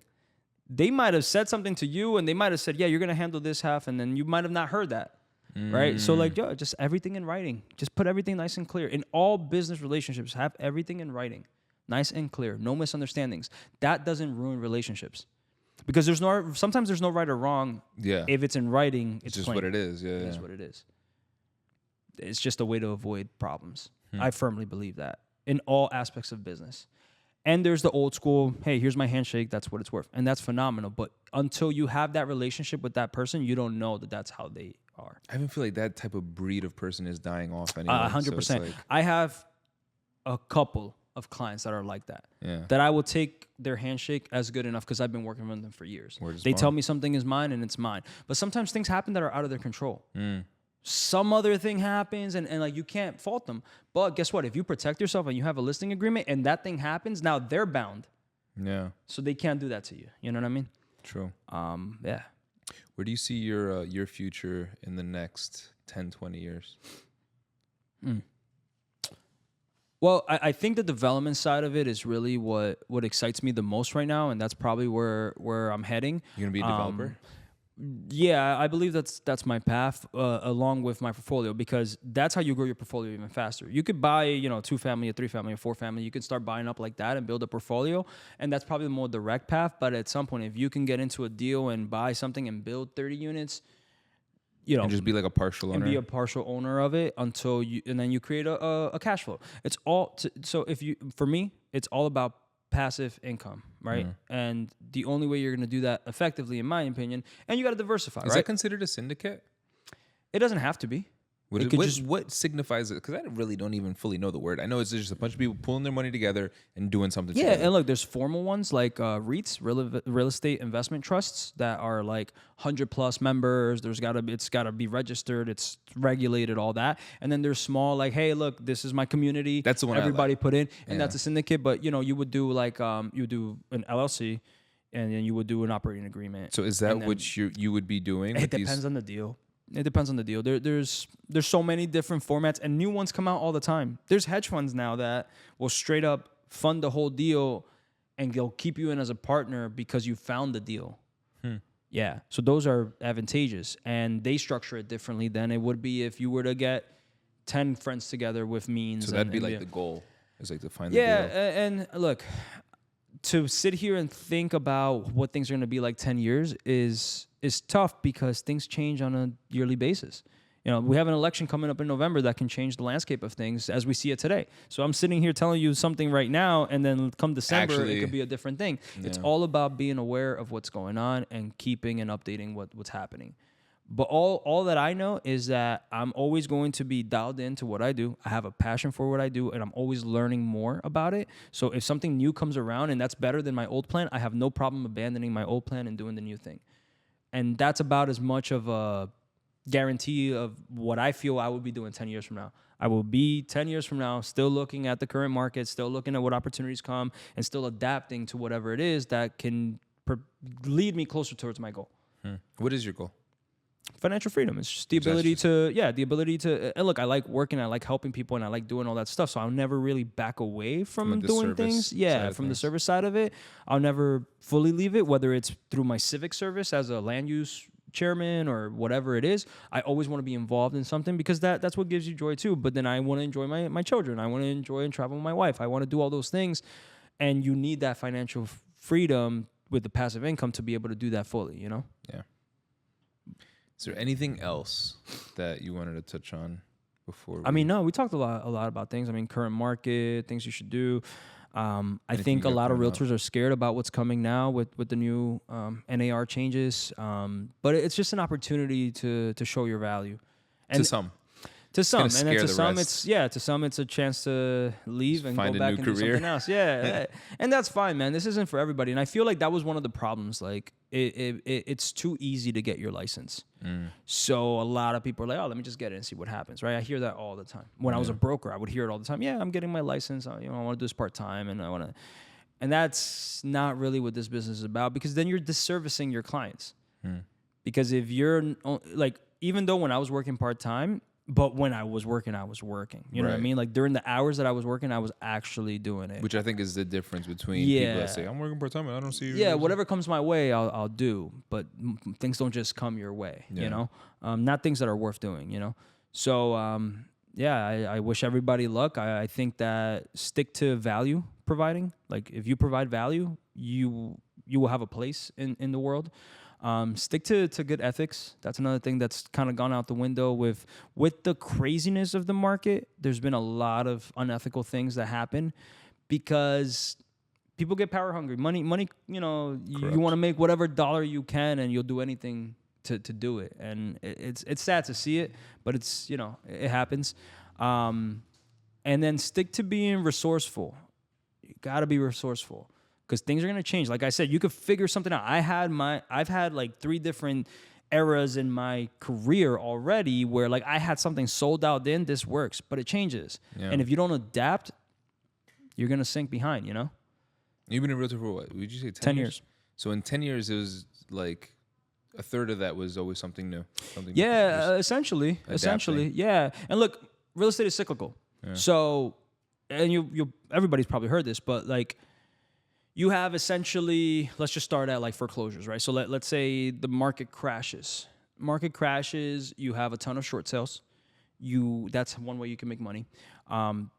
They might have said something to you and they might have said, yeah, you're going to handle this half. And then you might have not heard that. Right? So like, just everything in writing. Just put everything nice and clear. In all business relationships, have everything in writing. Nice and clear. No misunderstandings. That doesn't ruin relationships. Because sometimes there's no right or wrong. Yeah. If it's in writing, it's just plain. what it is. Yeah. It is what it is. It's just a way to avoid problems. I firmly believe that in all aspects of business. And there's the old school, hey, here's my handshake, that's what it's worth. And that's phenomenal. But until you have that relationship with that person, you don't know that that's how they are. I even feel like that type of breed of person is dying off anyway. 100%. So it's like, I have a couple of clients that are like that. yeah. That I will take their handshake as good enough because I've been working with them for years. Word They is tell bond. me something is mine and it's mine. But sometimes things happen that are out of their control. Some other thing happens and like you can't fault them. But guess what? If you protect yourself and you have a listing agreement and that thing happens, now they're bound. Yeah. So they can't do that to you. You know what I mean? True. Yeah. Where do you see your future in the next 10, 20 years? Well, I think the development side of it is really what excites me the most right now, and that's probably where I'm heading. You're gonna be a developer? Yeah, I believe that's my path along with my portfolio, because that's how you grow your portfolio even faster. You could buy, 2-family, a 3-family, a 4-family. You could start buying up like that and build a portfolio, and that's probably the more direct path. But at some point, if you can get into a deal and buy something and build 30 units, And just be like a partial owner? and be a partial owner of it and then you create a cash flow. It's all for me, it's all about passive income, right? And the only way you're going to do that effectively, in my opinion, and you got to diversify, Is right? that considered a syndicate? It doesn't have to be. What signifies it? Because I really don't even fully know the word. I know it's just a bunch of people pulling their money together and doing something Yeah, together. and look, there's formal ones like REITs, real estate investment trusts, that are like 100+ members. It's gotta be registered, it's regulated, all that. And then there's small, like, hey, look, this is my community. That's the one everybody I like. put in, and Yeah. that's a syndicate. But you would do like you would do an LLC, and then you would do an operating agreement. So is that And then- what you would be doing? It with depends on the deal. It depends on the deal. There's so many different formats, and new ones come out all the time. There's hedge funds now that will straight up fund the whole deal, and they'll keep you in as a partner because you found the deal. Yeah. So those are advantageous, and they structure it differently than it would be if you were to get 10 friends together with means. So that'd be like the goal. Is like to find the deal. And look, to sit here and think about what things are going to be like 10 years is tough, because things change on a yearly basis. We have an election coming up in November that can change the landscape of things as we see it today. So I'm sitting here telling you something right now, and then come December, it could be a different thing. Yeah. It's all about being aware of what's going on and keeping and updating what's happening. But all that I know is that I'm always going to be dialed into what I do. I have a passion for what I do, and I'm always learning more about it. So if something new comes around and that's better than my old plan, I have no problem abandoning my old plan and doing the new thing. And that's about as much of a guarantee of what I feel I will be doing 10 years from now. I will be 10 years from now still looking at the current market, still looking at what opportunities come, and still adapting to whatever it is that can lead me closer towards my goal. What is your goal? Financial freedom. It's just the ability to, and look, I like working, I like helping people, and I like doing all that stuff. So I'll never really back away from doing things. Yeah, from the service side of it. I'll never fully leave it, whether it's through my civic service as a land use chairman or whatever it is. I always want to be involved in something, because that's what gives you joy too. But then I want to enjoy my children. I want to enjoy and travel with my wife. I want to do all those things. And you need that financial freedom with the passive income to be able to do that fully, Yeah. Is there anything else that you wanted to touch on before? No, we talked a lot about things. Current market, things you should do. I think a lot of realtors are scared about what's coming now with the new NAR changes. But it's just an opportunity to show your value. And to some. To some, and then to some, rest. to some, it's a chance to leave and find go a back new and career. do something else. Yeah, and that's fine, man. This isn't for everybody, and I feel like that was one of the problems. Like, it's too easy to get your license, so a lot of people are like, "Oh, let me just get it and see what happens." Right? I hear that all the time. When I was a broker, I would hear it all the time. Yeah, I'm getting my license. I want to do this part time, and I want to. And that's not really what this business is about, because then you're disservicing your clients. Because if you're like, even though when I was working part time. But when I was working, I was working. You know what I mean? Like, during the hours that I was working, I was actually doing it. Which I think is the difference between people that say, I'm working part-time and I don't see you. Yeah, whatever comes my way, I'll do. But things don't just come your way, Not things that are worth doing, So, I wish everybody luck. I think that stick to value providing. Like, if you provide value, you will have a place in the world. Stick to good ethics. That's another thing that's kind of gone out the window with the craziness of the market. There's been a lot of unethical things that happen because people get power hungry. Money. You know, you Correct. want to make whatever dollar you can, and you'll do anything to do it. And it's sad to see it, but it's, you know, it happens. And then stick to being resourceful. You gotta be resourceful because things are gonna change. Like I said, you could figure something out. I've had like 3 different eras in my career already where like I had something sold out, then this works, but it changes. Yeah. And if you don't adapt, you're gonna sink behind, you know? You've been a realtor for what? Would you say 10 years. So in 10 years, it was like a third of that was always something new. Something Yeah, just essentially. adapting. Yeah. And look, real estate is cyclical. Yeah. So, and you everybody's probably heard this, but like you have essentially, let's just start at like foreclosures, right? So let's say the market crashes. Market crashes, you have a ton of short sales. That's one way you can make money.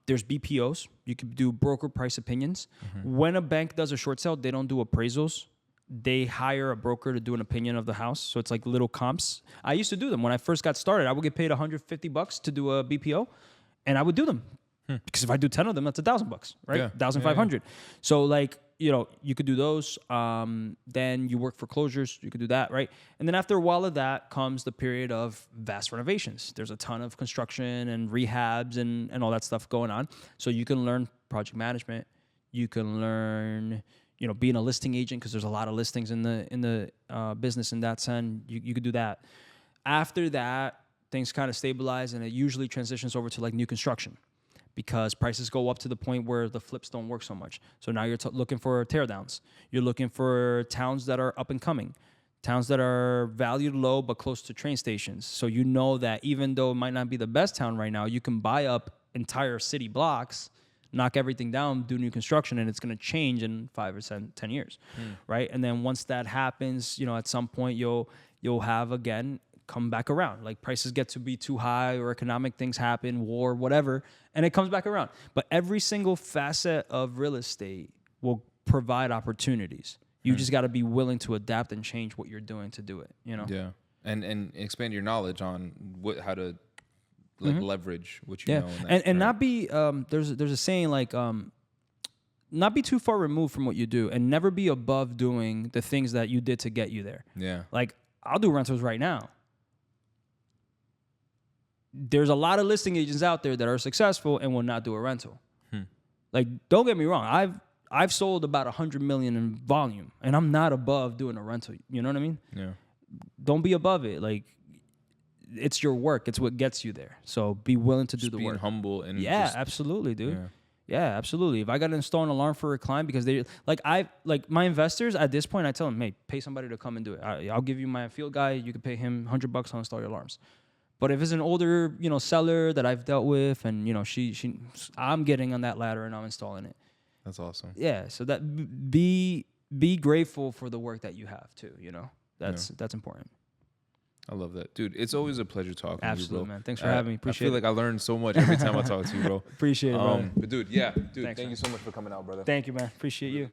There's BPOs. You can do broker price opinions. Mm-hmm. When a bank does a short sale, they don't do appraisals. They hire a broker to do an opinion of the house. So it's like little comps. I used to do them when I first got started. I would get paid $150 to do a BPO, and I would do them. Because if I do 10 of them, that's $1,000, right? Yeah. 1,500. So like, you know, you could do those. Then you work for closures. You could do that, right? And then after a while of that comes the period of vast renovations. There's a ton of construction and rehabs and all that stuff going on. So you can learn project management. You can learn, you know, being a listing agent because there's a lot of listings in the business in that sense. You could do that. After that, things kind of stabilize and it usually transitions over to like new construction, because prices go up to the point where the flips don't work so much. So now you're looking for teardowns. You're looking for towns that are up and coming, towns that are valued low but close to train stations. So you know that even though it might not be the best town right now, you can buy up entire city blocks, knock everything down, do new construction, and it's going to change in 5 or 10 years, right? And then once that happens, you know, at some point you'll have again come back around. Like prices get to be too high or economic things happen, war, whatever, and it comes back around. But every single facet of real estate will provide opportunities. You just got to be willing to adapt and change what you're doing to do it, you know? Yeah. And expand your knowledge on how to like leverage what you know. And not be, there's a saying like, not be too far removed from what you do and never be above doing the things that you did to get you there. Yeah. Like I'll do rentals right now. There's a lot of listing agents out there that are successful and will not do a rental. Like, don't get me wrong. I've sold about 100 million in volume, and I'm not above doing a rental. You know what I mean? Yeah. Don't be above it. Like, it's your work. It's what gets you there. So be willing to do the being work. humble and Absolutely, dude. Yeah, absolutely. If I got to install an alarm for a client because they like my investors at this point, I tell them, hey, pay somebody to come and do it. I'll give you my field guy. You can pay him $100 to install your alarms. But if it's an older, you know, seller that I've dealt with, and you know, I'm getting on that ladder and I'm installing it. That's awesome. Yeah. So that be grateful for the work that you have too. You know, that's important. I love that, dude. It's always a pleasure talking Absolutely, to you, bro. man. Thanks for having me. Appreciate it. I feel like I learned so much every time I talk to you, bro. Appreciate it, brother. But dude, Thanks, thank man. you so much for coming out, brother. Thank you, man. Appreciate you.